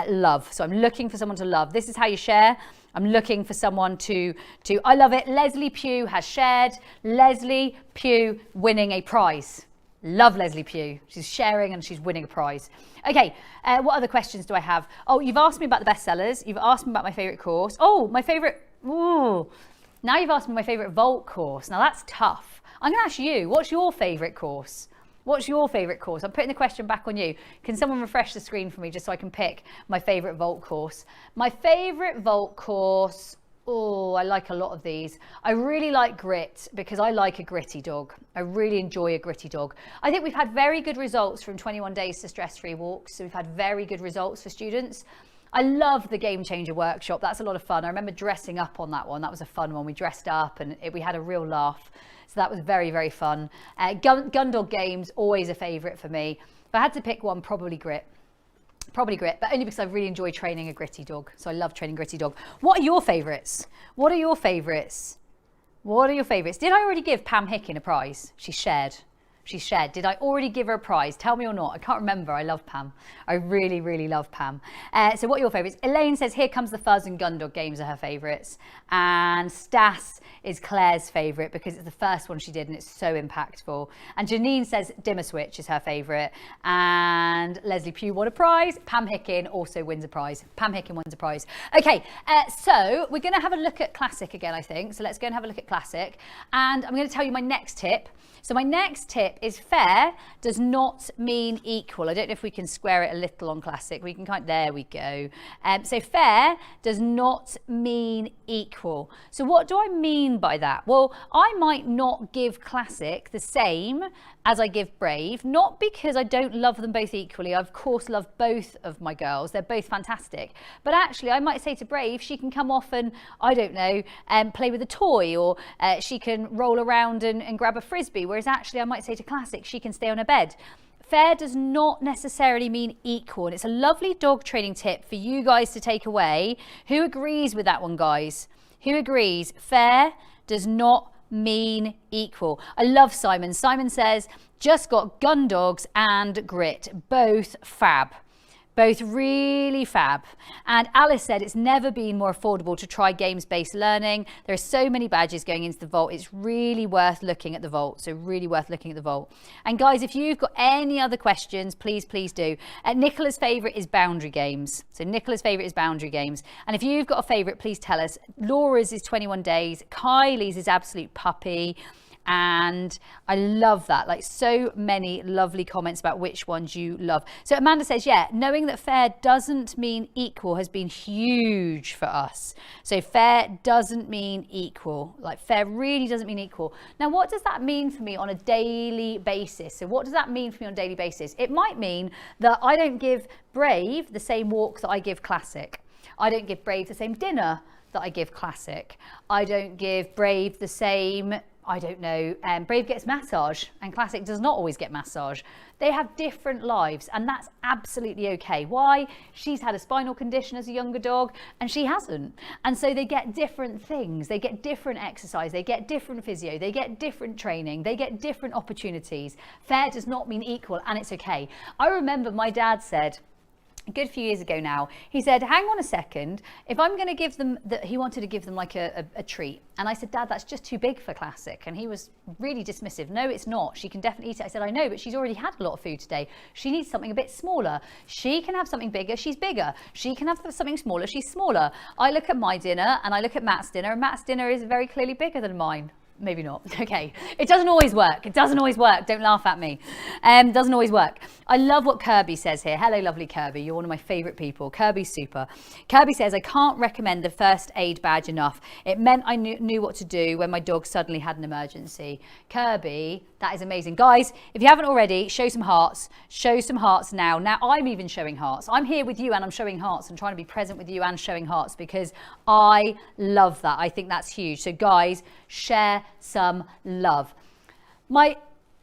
S1: love. So I'm looking for someone to love. This is how you share. I'm looking for someone to I love it. Leslie Pugh has shared. Leslie Pugh winning a prize. Love Leslie Pugh. She's sharing and she's winning a prize. Okay, what other questions do I have? Oh, you've asked me about the bestsellers. You've asked me about my favourite course. Oh, my favourite. Ooh. Now you've asked me my favourite vault course. Now that's tough. I'm going to ask you, what's your favourite course? What's your favourite course? I'm putting the question back on you. Can someone refresh the screen for me just so I can pick my favourite vault course? My favourite vault course, oh, I like a lot of these. I really like grit because I like a gritty dog. I really enjoy a gritty dog. I think we've had very good results from 21 days to stress-free walks. So we've had very good results for students. I love the Game Changer workshop. That's a lot of fun. I remember dressing up on that one. That was a fun one. We dressed up and we had a real laugh. So that was very, very fun. Gun dog games, always a favourite for me. If I had to pick one, probably grit. Probably grit, but only because I really enjoy training a gritty dog. So I love training gritty dog. What are your favourites? What are your favourites? What are your favourites? Did I already give Pam Hickin a prize? She shared. Did I already give her a prize? Tell me or not. I can't remember. I love Pam. I really, really love Pam. So what are your favourites? Elaine says, Here Comes the Fuzz and Gundog games are her favourites. And Stas is Claire's favourite because it's the first one she did and it's so impactful. And Janine says Dimmer Switch is her favourite. And Leslie Pugh won a prize. Pam Hickin also wins a prize. Pam Hickin wins a prize. Okay, so we're going to have a look at Classic again, I think. So let's go and have a look at Classic. And I'm going to tell you my next tip. So my next tip is fair does not mean equal. I don't know if we can square it a little on Classic. We can there we go. So fair does not mean equal. So what do I mean by that? Well, I might not give Classic the same as I give Brave, not because I don't love them both equally. I of course love both of my girls. They're both fantastic. But actually I might say to Brave, she can come off and, I don't know, play with a toy, or she can roll around and grab a frisbee. Whereas actually I might say to Classic, she can stay on her bed. Fair does not necessarily mean equal. And it's a lovely dog training tip for you guys to take away. Who agrees with that one, guys? Who agrees? Fair does not mean equal. I love Simon. Simon says, just got gun dogs and grit, both fab. Both really fab. And Alice said it's never been more affordable to try games-based learning. There are so many badges going into the vault. It's really worth looking at the vault. So really worth looking at the vault. And guys, if you've got any other questions, please do. Nicola's favourite is boundary games. So Nicola's favourite is boundary games. And if you've got a favourite, please tell us. Laura's is 21 days. Kylie's is absolute puppy. And I love that, like so many lovely comments about which ones you love. So Amanda says, yeah, knowing that fair doesn't mean equal has been huge for us. So fair doesn't mean equal, like fair really doesn't mean equal. Now, what does that mean for me on a daily basis? So what does that mean for me on a daily basis? It might mean that I don't give Brave the same walk that I give Classic. I don't give Brave the same dinner that I give Classic. I don't give Brave the same, I don't know, Brave gets massage and Classic does not always get massage. They have different lives and that's absolutely okay. Why? She's had a spinal condition as a younger dog and she hasn't. And so they get different things. They get different exercise. They get different physio. They get different training. They get different opportunities. Fair does not mean equal and it's okay. I remember my dad said, a good few years ago now, he said, hang on a second, if I'm going to give them, he wanted to give them like a treat. And I said, Dad, that's just too big for Classic. And he was really dismissive. No, it's not. She can definitely eat it. I said, I know, but she's already had a lot of food today. She needs something a bit smaller. She can have something bigger. She's bigger. She can have something smaller. She's smaller. I look at my dinner and I look at Matt's dinner and Matt's dinner is very clearly bigger than mine. Maybe not. Okay. It doesn't always work. It doesn't always work. Don't laugh at me. Doesn't always work. I love what Kirby says here. Hello, lovely Kirby. You're one of my favourite people. Kirby's super. Kirby says, I can't recommend the first aid badge enough. It meant I knew what to do when my dog suddenly had an emergency. Kirby, that is amazing. Guys, if you haven't already, show some hearts. Show some hearts now. Now I'm even showing hearts. I'm here with you and I'm showing hearts and trying to be present with you and showing hearts because I love that. I think that's huge. So guys, share some love. My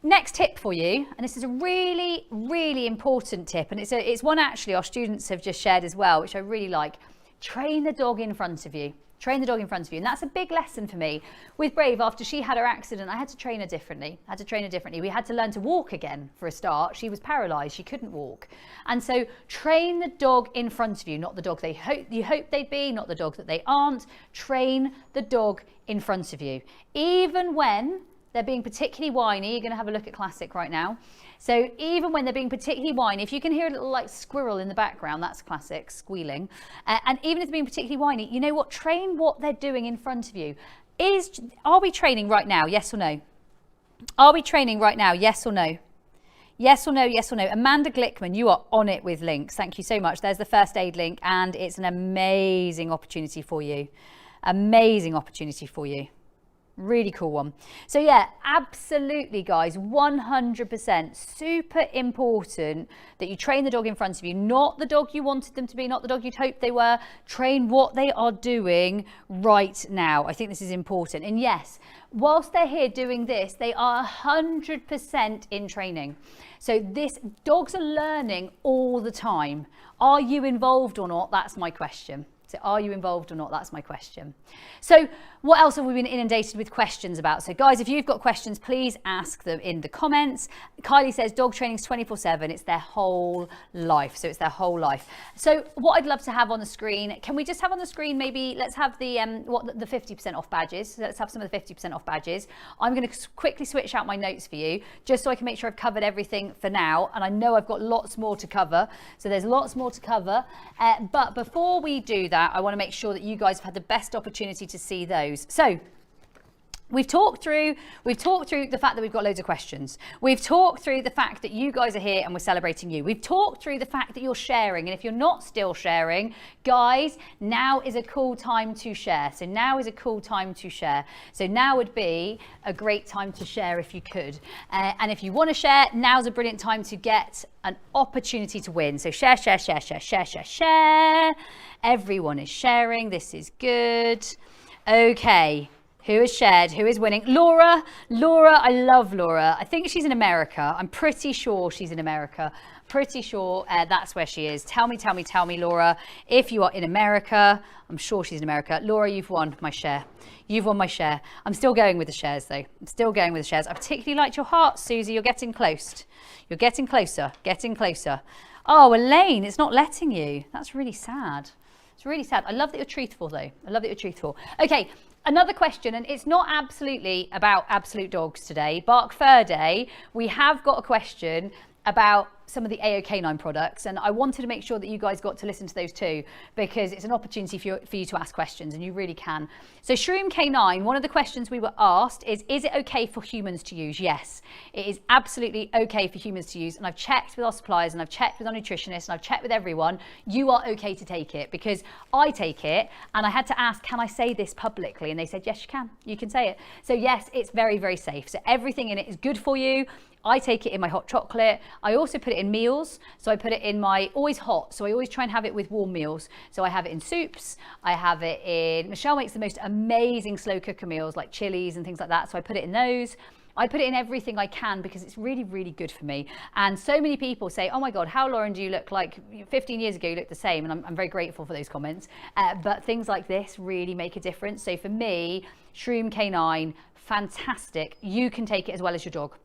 S1: next tip for you, and this is a really, really important tip, and it's one actually our students have just shared as well, which I really like. Train the dog in front of you. Train the dog in front of you. And that's a big lesson for me. With Brave, after she had her accident, I had to train her differently. We had to learn to walk again for a start. She was paralysed. She couldn't walk. And so train the dog in front of you, not the dog you hope they'd be, not the dog that they aren't. Train the dog in front of you. Even when they're being particularly whiny, you're going to have a look at Classic right now. So even when they're being particularly whiny, if you can hear a little like squirrel in the background, that's Classic, squealing. And even if they're being particularly whiny, you know what? Train what they're doing in front of you. Are we training right now? Yes or no? Are we training right now? Yes or no? Yes or no, yes or no. Amanda Glickman, you are on it with links. Thank you so much. There's the first aid link and it's an amazing opportunity for you. Amazing opportunity for you. Really cool one. So yeah, absolutely guys, 100% super important that you train the dog in front of you, not the dog you wanted them to be, not the dog you'd hoped they were. Train what they are doing right now. I think this is important. And yes, whilst they're here doing this, they are 100% in training. So dogs are learning all the time. Are you involved or not? That's my question. So are you involved or not? That's my question. So what else have we been inundated with questions about? So guys, if you've got questions, please ask them in the comments. Kylie says dog training's 24/7. It's their whole life. So it's their whole life. So what I'd love to have on the screen, can we just have on the screen, maybe let's have the 50% off badges. So let's have some of the 50% off badges. I'm going to quickly switch out my notes for you, just so I can make sure I've covered everything for now. And I know I've got lots more to cover. So there's lots more to cover. But before we do that, I want to make sure that you guys have had the best opportunity to see those. So we've talked through the fact that we've got loads of questions. We've talked through the fact that you guys are here and we're celebrating you. We've talked through the fact that you're sharing. And if you're not still sharing, guys, now is a cool time to share. So now is a cool time to share. So now would be a great time to share if you could. And if you want to share, now's a brilliant time to get an opportunity to win. So share, share, share, share, share, share, share. Everyone is sharing. This is good. Okay. Who has shared? Who is winning? Laura, I love Laura. I think she's in America. I'm pretty sure she's in America. Pretty sure that's where she is. Tell me, Laura, if you are in America. I'm sure she's in America. Laura, you've won my share. You've won my share. I'm still going with the shares though. I'm still going with the shares. I particularly liked your heart, Susie. You're getting close. You're getting closer, getting closer. Oh, Elaine, it's not letting you. That's really sad. It's really sad. I love that you're truthful though. I love that you're truthful. Okay. Another question, and it's not absolutely about absolute dogs today. Bark Furday, we have got a question about some of the AO Canine products, and I wanted to make sure that you guys got to listen to those too, because it's an opportunity for you to ask questions, and you really can. So Shroom Canine, one of the questions we were asked is it okay for humans to use? Yes, it is absolutely okay for humans to use, and I've checked with our suppliers, and I've checked with our nutritionists, and I've checked with everyone. You are okay to take it, because I take it, and I had to ask, can I say this publicly? And they said, yes, you can say it. So yes, it's very, very safe. So everything in it is good for you. I take it in my hot chocolate. I also put it in meals. So I put it in my always hot. So I always try and have it with warm meals. So I have it in soups. I have it in, Michelle makes the most amazing slow cooker meals like chilies and things like that. So I put it in those. I put it in everything I can because it's really, really good for me. And so many people say, oh my God, how, Lauren, do you look like 15 years ago you look the same? And I'm very grateful for those comments. But things like this really make a difference. So for me, Shroom Canine, fantastic. You can take it as well as your dog.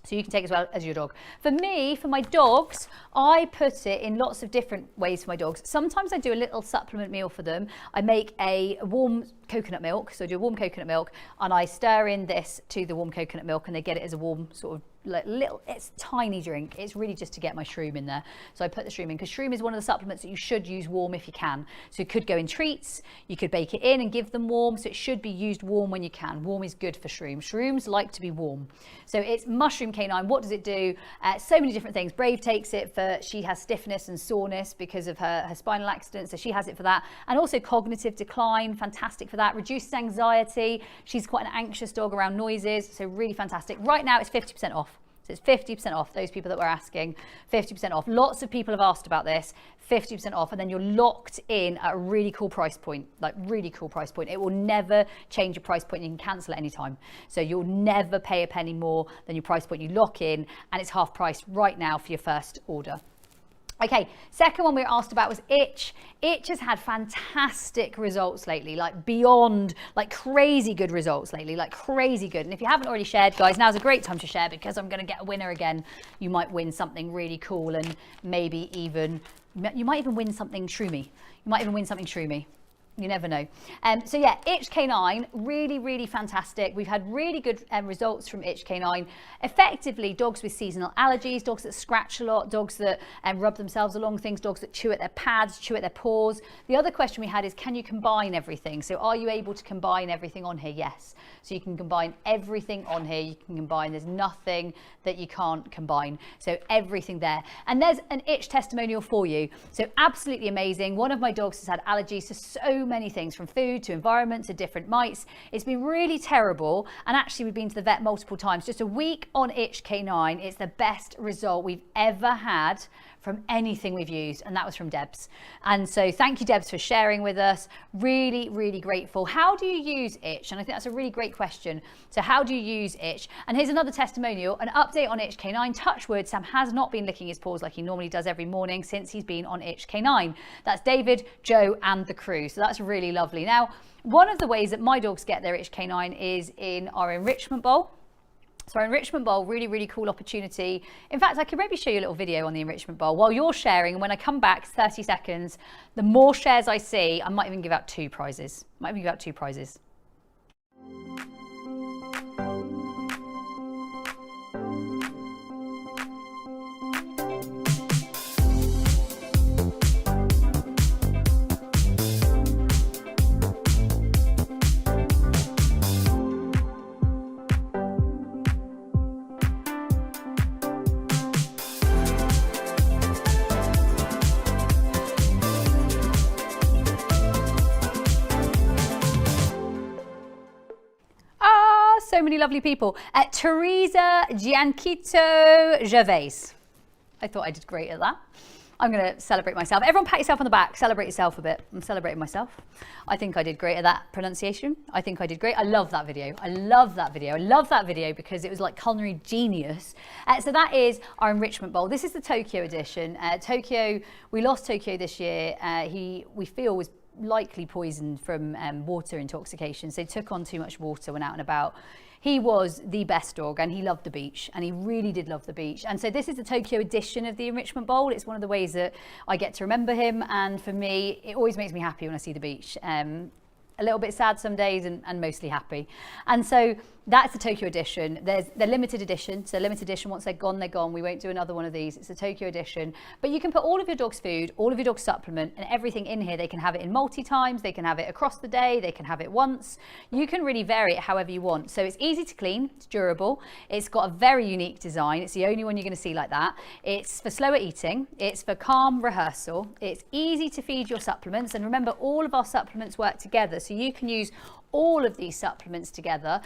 S1: So you can take as well as your dog. For me, for my dogs, I put it in lots of different ways for my dogs. Sometimes I do a little supplement meal for them. I make a warm coconut milk. So I do a warm coconut milk and I stir in this to the warm coconut milk and they get it as a warm sort of little, it's tiny drink. It's really just to get my Shroom in there. So I put the Shroom in because Shroom is one of the supplements that you should use warm if you can. So it could go in treats, you could bake it in and give them warm. So it should be used warm when you can. Warm is good for Shroom. Shrooms like to be warm. So it's Mushroom Canine. What does it do? So many different things. Brave takes it for, she has stiffness and soreness because of her spinal accident. So she has it for that. And also cognitive decline, fantastic for that. Reduces anxiety. She's quite an anxious dog around noises. So really fantastic. Right now it's 50% off. So it's 50% off, those people that were asking, 50% off. Lots of people have asked about this, 50% off, and then you're locked in at a really cool price point, like really cool price point. It will never change your price point. You can cancel at any time. So you'll never pay a penny more than your price point. You lock in and it's half price right now for your first order. Okay, second one we were asked about was itch. Itch has had fantastic results lately, like beyond, like crazy good results lately, like crazy good. And if you haven't already shared, guys, now's a great time to share because I'm going to get a winner again. You might win something really cool and maybe even, you might even win something shroomy. You might even win something shroomy. You never know. So yeah, Itch Canine, really, really fantastic. We've had really good results from Itch Canine. Effectively, dogs with seasonal allergies, dogs that scratch a lot, dogs that rub themselves along things, dogs that chew at their pads, chew at their paws. The other question we had is, can you combine everything? So are you able to combine everything on here? Yes. So you can combine everything on here. You can combine, there's nothing that you can't combine. So everything there. And there's an itch testimonial for you. So absolutely amazing. One of my dogs has had allergies to so many things, from food to environment to different mites. It's been really terrible. And actually we've been to the vet multiple times. Just a week on Itch K9. It's the best result we've ever had from anything we've used, and that was from Debs. And so thank you, Debs, for sharing with us. Really, really grateful. How do you use Itch? And I think that's a really great question. So how do you use Itch? And here's another testimonial, an update on Itch K9. Touch wood, Sam has not been licking his paws like he normally does every morning since he's been on Itch K9. That's David, Joe, and the crew. So that's really lovely. Now, one of the ways that my dogs get their Itch K9 is in our enrichment bowl. So our enrichment bowl, really, really cool opportunity. In fact, I could maybe show you a little video on the enrichment bowl while you're sharing. And when I come back, 30 seconds, the more shares I see, I might even give out 2 prizes. So many lovely people. Teresa Gianquito Gervais. I thought I did great at that. I'm going to celebrate myself. Everyone pat yourself on the back. Celebrate yourself a bit. I'm celebrating myself. I think I did great at that pronunciation. I think I did great. I love that video. I love that video because it was like culinary genius. So that is our enrichment bowl. This is the Tokyo edition. Tokyo, we lost Tokyo this year. We feel was likely poisoned from water intoxication. So he took on too much water when out and about. He was the best dog and he loved the beach, and he really did love the beach. And so this is the Tokyo edition of the enrichment bowl. It's one of the ways that I get to remember him, and for me it always makes me happy when I see the beach. A little bit sad some days and mostly happy. And so that's the Tokyo edition. There's the limited edition. So limited edition, once they're gone, they're gone. We won't do another one of these. It's the Tokyo edition. But you can put all of your dog's food, all of your dog's supplement and everything in here. They can have it in multi-times. They can have it across the day. They can have it once. You can really vary it however you want. So it's easy to clean. It's durable. It's got a very unique design. It's the only one you're going to see like that. It's for slower eating. It's for calm rehearsal. It's easy to feed your supplements. And remember, all of our supplements work together. So you can use all of these supplements together,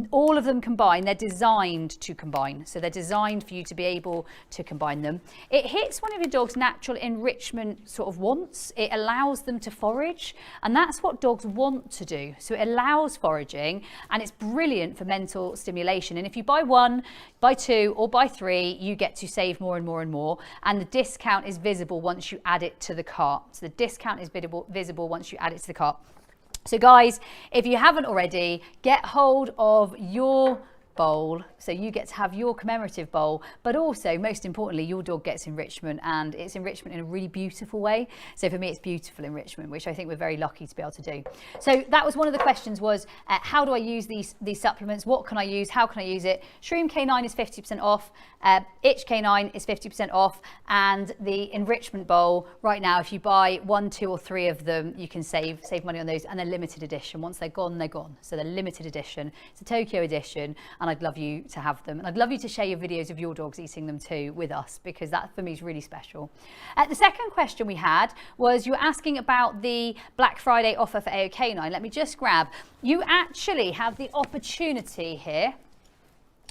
S1: all of them combined. They're designed to combine. So they're designed for you to be able to combine them. It hits one of your dog's natural enrichment sort of wants. It allows them to forage, and that's what dogs want to do. So it allows foraging, and it's brilliant for mental stimulation. And if you buy 1, buy 2, or buy 3, you get to save more and more and more. And the discount is visible once you add it to the cart. So the discount is visible once you add it to the cart. So guys, if you haven't already, get hold of your bowl, so you get to have your commemorative bowl, but also most importantly your dog gets enrichment, and it's enrichment in a really beautiful way. So for me it's beautiful enrichment, which I think we're very lucky to be able to do. So that was one of the questions, was how do I use these supplements? What can I use? How can I use it? Shroom K9 is 50% off, Itch K9 is 50% off, and the enrichment bowl right now, if you buy 1, 2 or 3 of them, you can save money on those. And they're limited edition. Once they're gone, they're gone. So they're limited edition. It's a Tokyo edition, and I'd love you to have them, and I'd love you to share your videos of your dogs eating them too with us, because that for me is really special. The second question we had was, you were asking about the Black Friday offer for AOK9. Let me just grab, you actually have the opportunity here,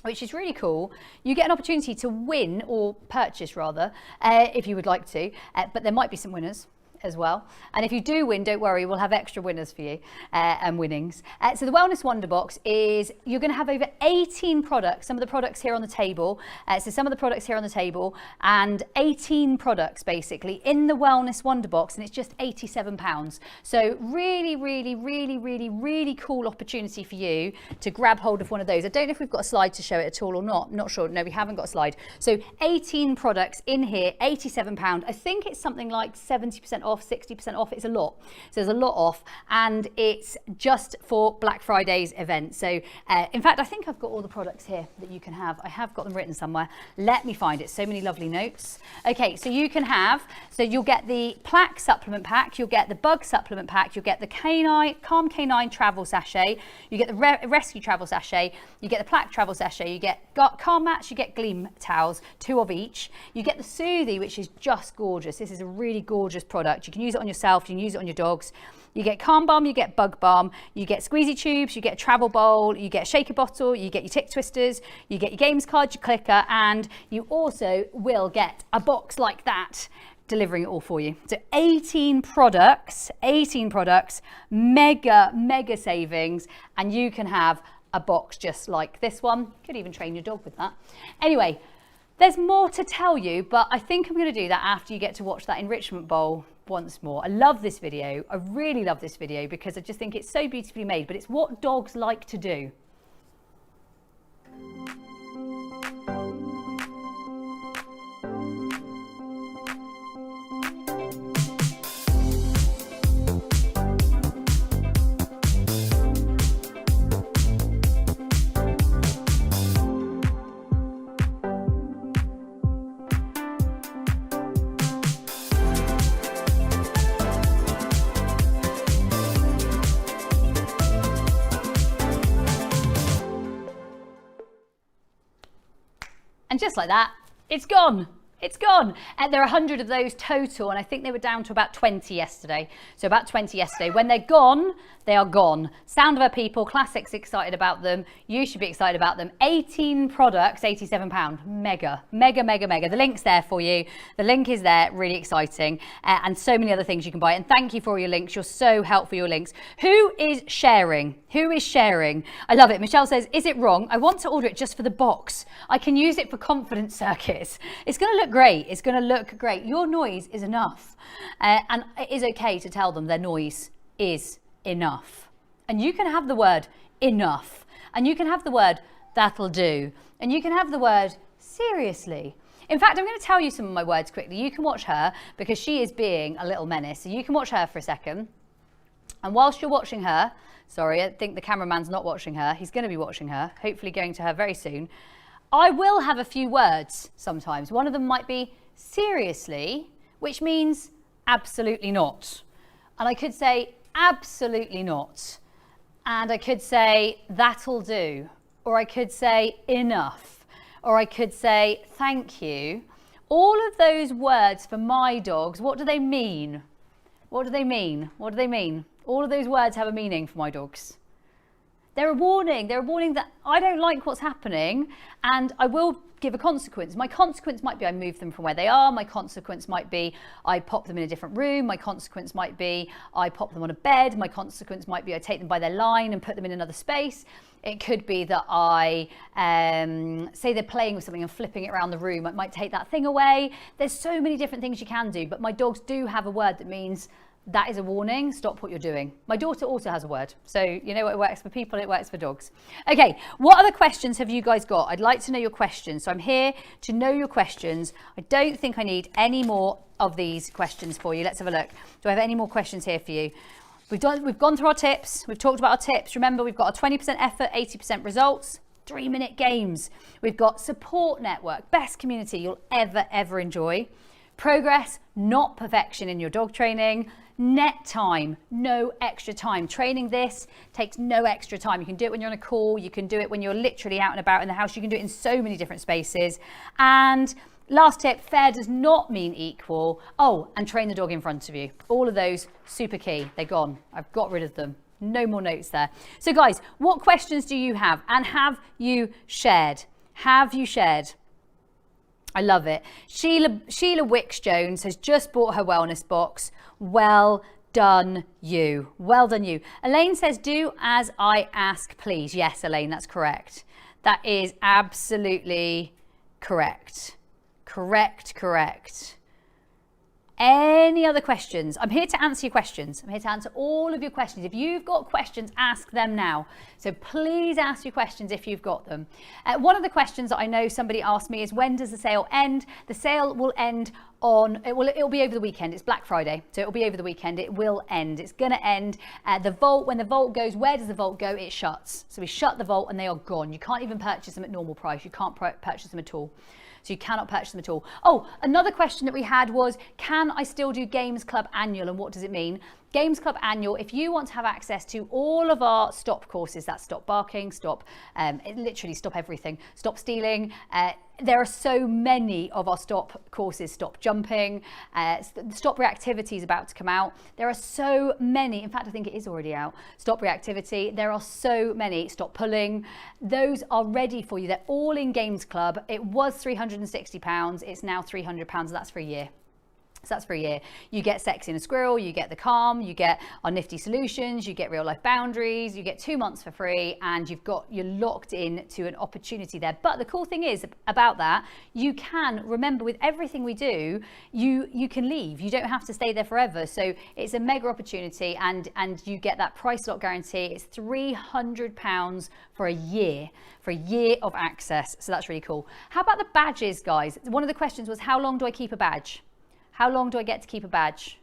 S1: which is really cool. You get an opportunity to win, or purchase rather, if you would like to, but there might be some winners as well. And if you do win, don't worry, we'll have extra winners for you and winnings. So the Wellness Wonder Box is, you're going to have over 18 products, some of the products here on the table. So some of the products here on the table, and 18 products basically in the Wellness Wonder Box, and it's just £87. So really, really, really, really, really cool opportunity for you to grab hold of one of those. I don't know if we've got a slide to show it at all or not. Not sure. No, we haven't got a slide. So 18 products in here, £87. I think it's something like 70% off, 60% off. It's a lot. So there's a lot off, and it's just for Black Friday's event. So in fact, I think I've got all the products here that you can have. I have got them written somewhere. Let me find it. So many lovely notes. Okay, so you can have, so you'll get the plaque supplement pack, you'll get the bug supplement pack, you'll get the Calm Canine travel sachet, you get the rescue travel sachet, you get the plaque travel sachet, you get Calm mats, you get Gleam towels, 2 of each. You get the Soothy, which is just gorgeous. This is a really gorgeous product. product. You can use it on yourself, you can use it on your dogs. You get Calm Balm, you get Bug Balm, you get squeezy tubes, you get a travel bowl, you get a shaker bottle, you get your tick twisters, you get your games card, your clicker, and you also will get a box like that delivering it all for you. So 18 products, mega savings, and you can have a box just like this one. You could even train your dog with that. Anyway, there's more to tell you, but I think I'm going to do that after you get to watch that enrichment bowl once more. I love this video. I really love this video because I just think it's so beautifully made, but it's what dogs like to do. And just like that, it's gone. It's gone. And there are 100 of those total, and I think they were down to about 20 yesterday. So about 20 yesterday. When they're gone, they are gone. Sound of Her People, Classics, excited about them. You should be excited about them. 18 products, £87. Mega. The link's there for you. The link is there, really exciting. And so many other things you can buy. And thank you for all your links. You're so helpful, your links. Who is sharing? Who is sharing? I love it. Michelle says, is it wrong? I want to order it just for the box. I can use it for confidence circuits. It's going to look great. It's going to look great. Your noise is enough. And it is okay to tell them their noise is enough. And you can have the word enough. And you can have the word that'll do. And you can have the word seriously. In fact, I'm going to tell you some of my words quickly. You can watch her because she is being a little menace. So you can watch her for a second. And whilst you're watching her, sorry, I think the cameraman's not watching her. He's going to be watching her, hopefully going to her very soon. I will have a few words sometimes. One of them might be seriously, which means absolutely not. And I could say absolutely not. And I could say that'll do. Or I could say enough. Or I could say thank you. All of those words for my dogs, what do they mean? What do they mean? What do they mean? All of those words have a meaning for my dogs. They're a warning. They're a warning that I don't like what's happening and I will give a consequence. My consequence might be I move them from where they are. My consequence might be I pop them in a different room. My consequence might be I pop them on a bed. My consequence might be I take them by their line and put them in another space. It could be that I say they're playing with something and flipping it around the room. I might take that thing away. There's so many different things you can do, but my dogs do have a word that means that is a warning, stop what you're doing. My daughter also has a word. So you know what, it works for people, it works for dogs. Okay, what other questions have you guys got? I'd like to know your questions. So I'm here to know your questions. I don't think I need any more of these questions for you. Let's have a look. Do I have any more questions here for you? We've gone through our tips. We've talked about our tips. Remember, we've got a 20% effort, 80% results, 3-minute games. We've got support network, best community you'll ever enjoy. Progress, not perfection in your dog training. Net time, no extra time. Training this takes no extra time. You can do it when you're on a call. You can do it when you're literally out and about in the house. You can do it in so many different spaces. And last tip, fair does not mean equal. Oh, and train the dog in front of you. All of those, super key. They're gone. I've got rid of them. No more notes there. So guys, what questions do you have? And have you shared? Have you shared? I love it. Sheila Wicks-Jones has just bought her wellness box. Well done you. Well done you. Elaine says, do as I ask, please. Yes, Elaine, that's correct. That is absolutely correct. Correct. Any other questions? I'm here to answer your questions. I'm here to answer all of your questions. If you've got questions, ask them now. So please ask your questions if you've got them. One of the questions that I know somebody asked me is, when does the sale end? The sale will end on, it'll be over the weekend. It's Black Friday, so it'll be over the weekend. It will end. It's going to end. The vault, when the vault goes, where does the vault go? It shuts. So we shut the vault and they are gone. You can't even purchase them at normal price. You can't purchase them at all. So you cannot purchase them at all. Oh, another question that we had was, can I still do Games Club Annual and what does it mean? Games Club Annual, if you want to have access to all of our stop courses, that's stop barking, literally stop everything, stop stealing. There are so many of our stop courses, stop jumping, stop reactivity is about to come out. There are so many, in fact, I think it is already out. Stop reactivity, there are so many, stop pulling. Those are ready for you. They're all in Games Club. It was £360, it's now £300, that's for a year. So that's for a year. You get Sexy and a Squirrel, you get the Calm, you get our nifty solutions, you get Real Life Boundaries, you get 2 months for free, and you're locked in to an opportunity there. But the cool thing is about that, you can, remember, with everything we do, you can leave. You don't have to stay there forever. So it's a mega opportunity, and you get that price lock guarantee. It's £300 for a year of access. So that's really cool. How about the badges, guys? One of the questions was, how long do I keep a badge? How long do I get to keep a badge?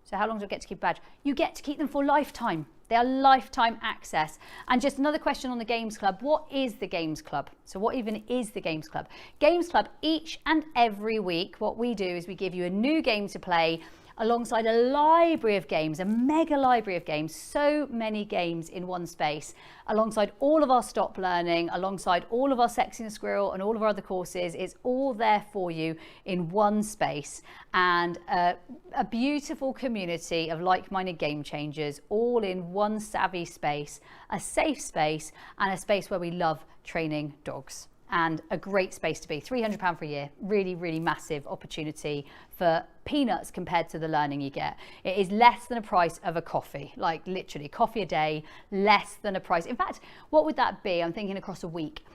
S1: So how long do I get to keep a badge? You get to keep them for lifetime. They are lifetime access. And just another question on the Games Club. What is the Games Club? So what even is the Games Club? Games Club, each and every week, what we do is we give you a new game to play alongside a library of games, a mega library of games, so many games in one space, alongside all of our stop learning, alongside all of our Sexy and Squirrel and all of our other courses. It's all there for you in one space, and a beautiful community of like-minded game changers, all in one savvy space, a safe space, and a space where we love training dogs. And a great space to be. £300 for a year, really, really massive opportunity for peanuts compared to the learning you get. It is less than a price of a coffee, like literally coffee a day, less than a price. In fact, what would that be? I'm thinking across a week.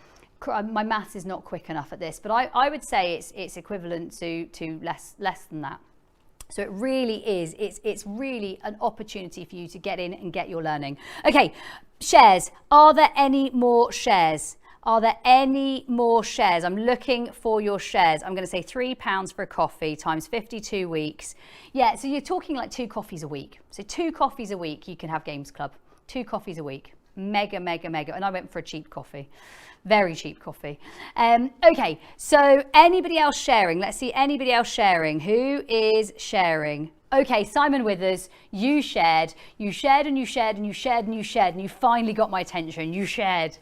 S1: My maths is not quick enough at this, but I would say it's equivalent to less than that. So it really is, it's really an opportunity for you to get in and get your learning. Okay, shares. Are there any more shares? Are there any more shares? I'm looking for your shares. I'm going to say £3 for a coffee times 52 weeks. Yeah, so you're talking like 2 coffees a week. So 2 coffees a week, you can have Games Club. 2 coffees a week. Mega, mega, mega. And I went for a cheap coffee. Very cheap coffee. Okay, so anybody else sharing? Let's see, anybody else sharing? Who is sharing? Okay, Simon Withers, you shared and you shared and you shared and you shared and you shared, and you finally got my attention. You shared.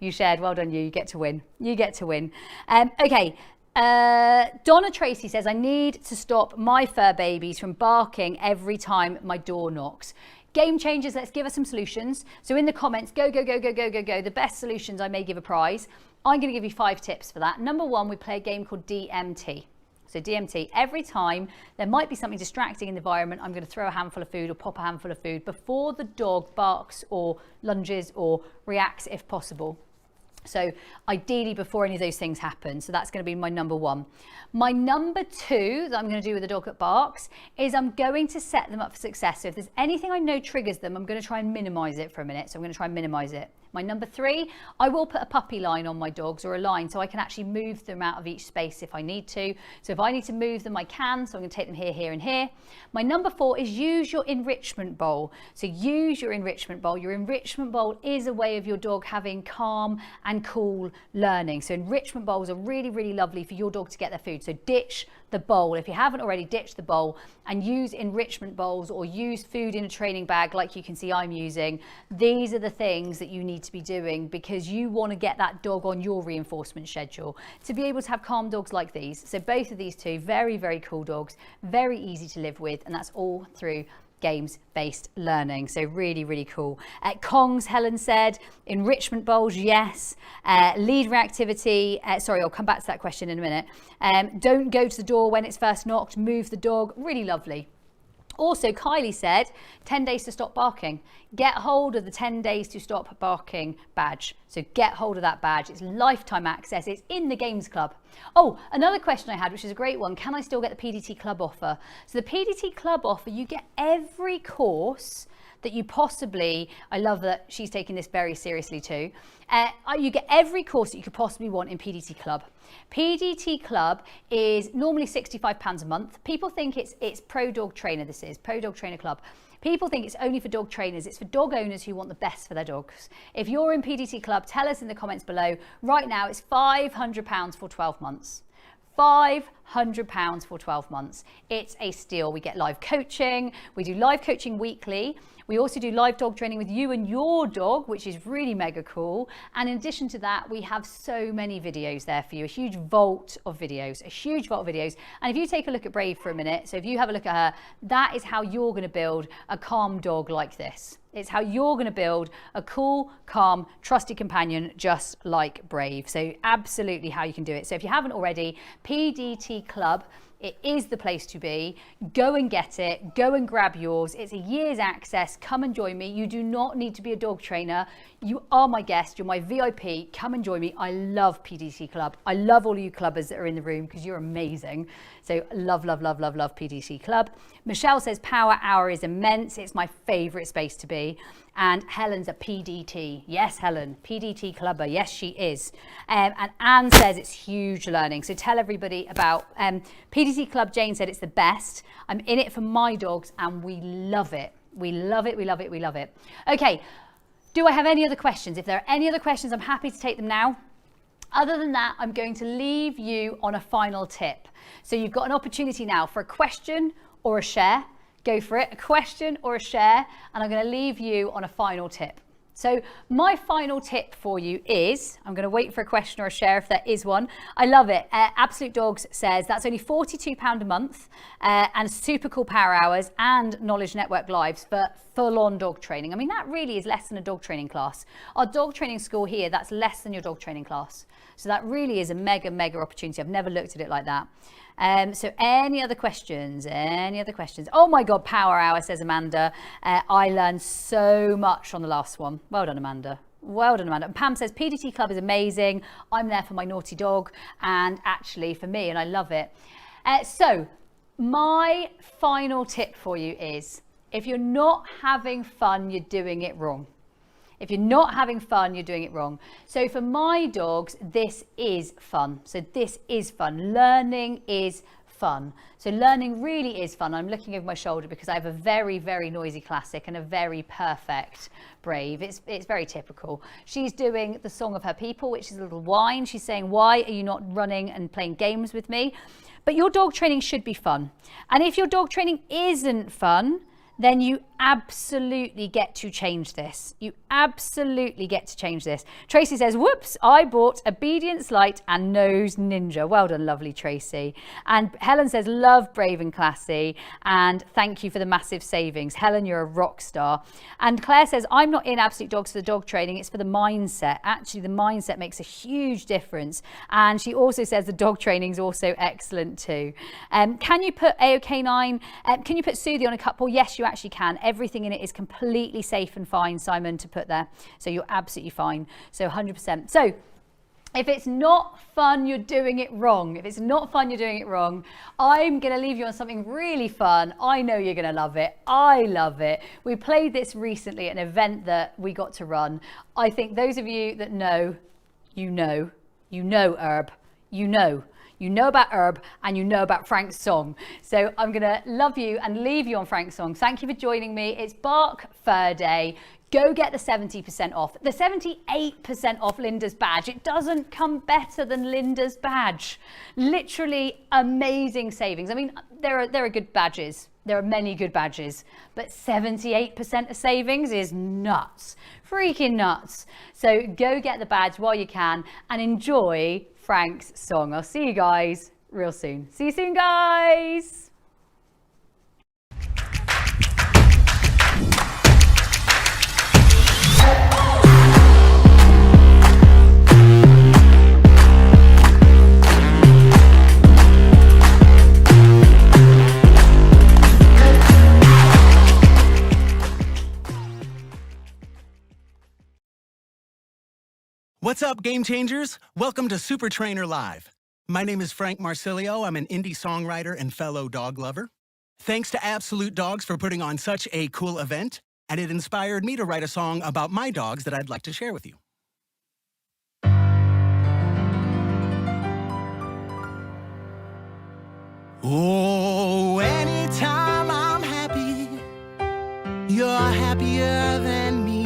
S1: You shared. Well done, you get to win. You get to win. Okay. Donna Tracy says, I need to stop my fur babies from barking every time my door knocks. Game changers, let's give us some solutions. So in the comments, go. The best solutions, I may give a prize. I'm going to give you 5 tips for that. Number 1, we play a game called DMT. So DMT, every time there might be something distracting in the environment, I'm going to throw a handful of food or pop a handful of food before the dog barks or lunges or reacts if possible. So ideally before any of those things happen. So that's going to be my number 1. My number 2 that I'm going to do with a dog that barks is I'm going to set them up for success. So if there's anything I know triggers them, I'm going to try and minimize it for a minute. So I'm going to try and minimize it. My number 3, I will put a puppy line on my dogs, or a line, so I can actually move them out of each space if I need to. So if I need to move them, I can. So I'm going to take them here, here, and here. My number 4 is use your enrichment bowl. So use your enrichment bowl. Your enrichment bowl is a way of your dog having calm and cool learning. So enrichment bowls are really, really lovely for your dog to get their food. So ditch the bowl. If you haven't already, ditch the bowl and use enrichment bowls, or use food in a training bag like you can see I'm using. These are the things that you need to be doing because you want to get that dog on your reinforcement schedule to be able to have calm dogs like these. So both of these 2, very, very cool dogs, very easy to live with, and that's all through games-based learning. So really, really cool. Kongs, Helen said, enrichment bowls, yes. Lead reactivity, sorry, I'll come back to that question in a minute. Don't go to the door when it's first knocked, move the dog, really lovely. Also, Kylie said, 10 days to stop barking. Get hold of the 10 days to stop barking badge. So get hold of that badge. It's lifetime access. It's in the Games Club. Oh, another question I had, which is a great one. Can I still get the PDT Club offer? So the PDT Club offer, you get every course that you possibly, I love that she's taking this very seriously too. You get every course that you could possibly want in PDT Club. PDT Club is normally £65 a month. People think it's Pro Dog Trainer, this is Pro Dog Trainer Club. People think it's only for dog trainers. It's for dog owners who want the best for their dogs. If you're in PDT Club, tell us in the comments below. Right now, it's £500 for 12 months. £500 £100 for 12 months. It's a steal. We get live coaching. We do live coaching weekly. We also do live dog training with you and your dog, which is really mega cool. And in addition to that, we have so many videos there for you, a huge vault of videos. And if you take a look at Brave for a minute, so if you have a look at her, that is how you're going to build a calm dog like this. It's how you're going to build a cool, calm, trusted companion just like Brave. So absolutely how you can do it. So if you haven't already, PDT Club, it is the place to be. Go and get it. Go and grab yours. It's a year's access. Come and join me. You do not need to be a dog trainer. You are my guest. You're my VIP. Come and join me. I love PDT Club. I love all of you clubbers that are in the room because you're amazing. So love, love, love, love, love PDT Club. Michelle says Power Hour is immense. It's my favorite space to be. And Helen's a PDT. Yes, Helen, PDT clubber. Yes, she is. And Anne says it's huge learning. So tell everybody about PDT Club. Jane said it's the best. I'm in it for my dogs and we love it. We love it, we love it, we love it. Okay, do I have any other questions? If there are any other questions, I'm happy to take them now. Other than that, I'm going to leave you on a final tip. So you've got an opportunity now for a question or a share. Go for it, a question or a share, and I'm going to leave you on a final tip. So my final tip for you is, I'm going to wait for a question or a share if there is one. I love it. Absolute Dogs says that's only £42 a month and super cool power hours and Knowledge Network lives for full-on dog training. I mean, that really is less than a dog training class. Our dog training school here, that's less than your dog training class. So that really is a mega, mega opportunity. I've never looked at it like that. So any other questions? Any other questions? Oh my God, Power Hour, says Amanda. I learned so much on the last one. Well done, Amanda. Well done, Amanda. And Pam says PDT Club is amazing. I'm there for my naughty dog and actually for me, and I love it. So my final tip for you is, if you're not having fun, you're doing it wrong. If you're not having fun, you're doing it wrong. So for my dogs, this is fun. So this is fun. Learning is fun. So learning really is fun. I'm looking over my shoulder because I have a very, very noisy classic and a very perfect Brave. It's very typical. She's doing the song of her people, which is a little whine. She's saying, why are you not running and playing games with me? But your dog training should be fun. And if your dog training isn't fun, then you absolutely get to change this. You absolutely get to change this. Tracy says, whoops, I bought Obedience Light and Nose Ninja. Well done, lovely Tracy. And Helen says, love Brave and Classy. And thank you for the massive savings. Helen, you're a rock star. And Claire says, I'm not in Absolute Dogs for the dog training. It's for the mindset. Actually, the mindset makes a huge difference. And she also says the dog training is also excellent too. Can you put AOK9, can you put Soothie on a couple? Yes, you actually can. Everything in it is completely safe and fine, Simon, to put there. So you're absolutely fine. So 100%. So if it's not fun, you're doing it wrong. If it's not fun, you're doing it wrong. I'm going to leave you on something really fun. I know you're going to love it. I love it. We played this recently at an event that we got to run. I think those of you that know, you know Herb, you know about Herb and you know about Frank's song. So I'm going to love you and leave you on Frank's song. Thank you for joining me. It's Bark Furday. Go get the 70% off. The 78% off Linda's badge. It doesn't come better than Linda's badge. Literally amazing savings. I mean, there are good badges. There are many good badges, but 78% of savings is nuts. Freaking nuts. So go get the badge while you can and enjoy Frank's song. I'll see you guys real soon. See you soon, guys.
S2: What's up, Game Changers? Welcome to Super Trainer Live. My name is Frank Marsilio. I'm an indie songwriter and fellow dog lover. Thanks to Absolute Dogs for putting on such a cool event, and it inspired me to write a song about my dogs that I'd like to share with you. Oh, anytime I'm happy, you're happier than me.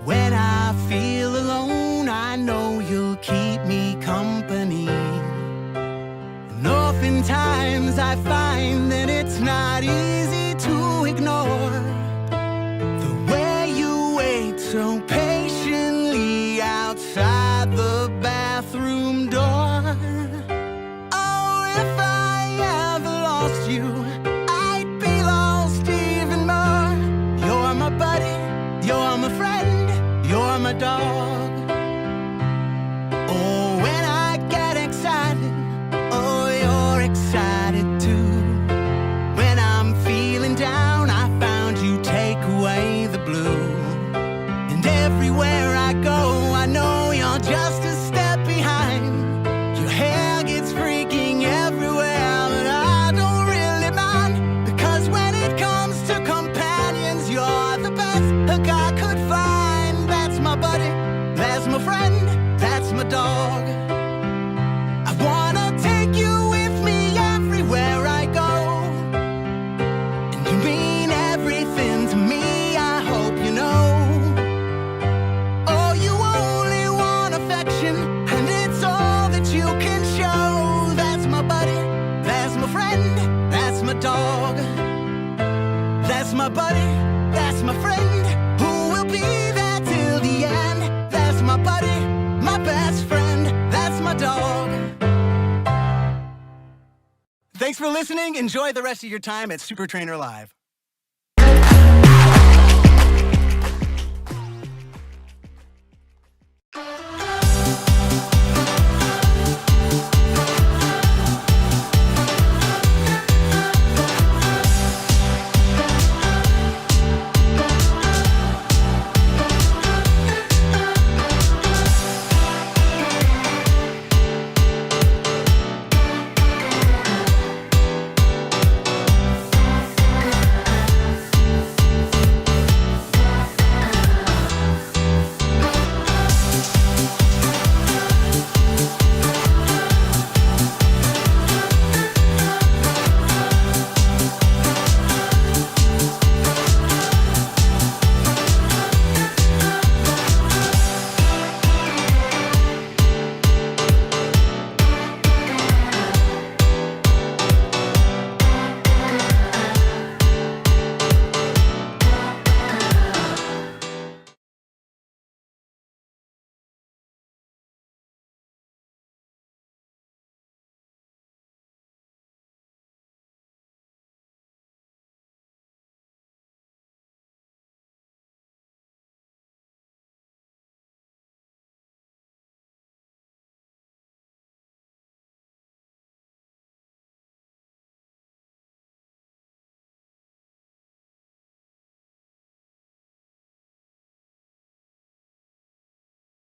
S2: When I feel alone, I know you'll keep me company. oftentimes I find that it's not easy to ignore the way you wait so patiently outside the bathroom door. Oh, if I ever lost you, I'd be lost even more. You're my buddy, you're my friend, you're my dog. Oh, when I get excited, oh, you're excited too. When I'm feeling down, I found you take away the blue. And everywhere I go, I know you're just a step behind. Your hair gets freaking everywhere, but I don't really mind, because when it comes to companions, you're the best a guy could find. That's my buddy, that's my friend, that's my dog. I wanna take you with me everywhere I go, and you mean everything to me, I hope you know. Oh, you only want affection, and it's all that you can show. That's my buddy, that's my friend, that's my dog. That's my buddy, that's my friend, who will be there till the end. That's my buddy, my best friend, that's my dog. Thanks for listening. Enjoy the rest of your time at Super Trainer Live.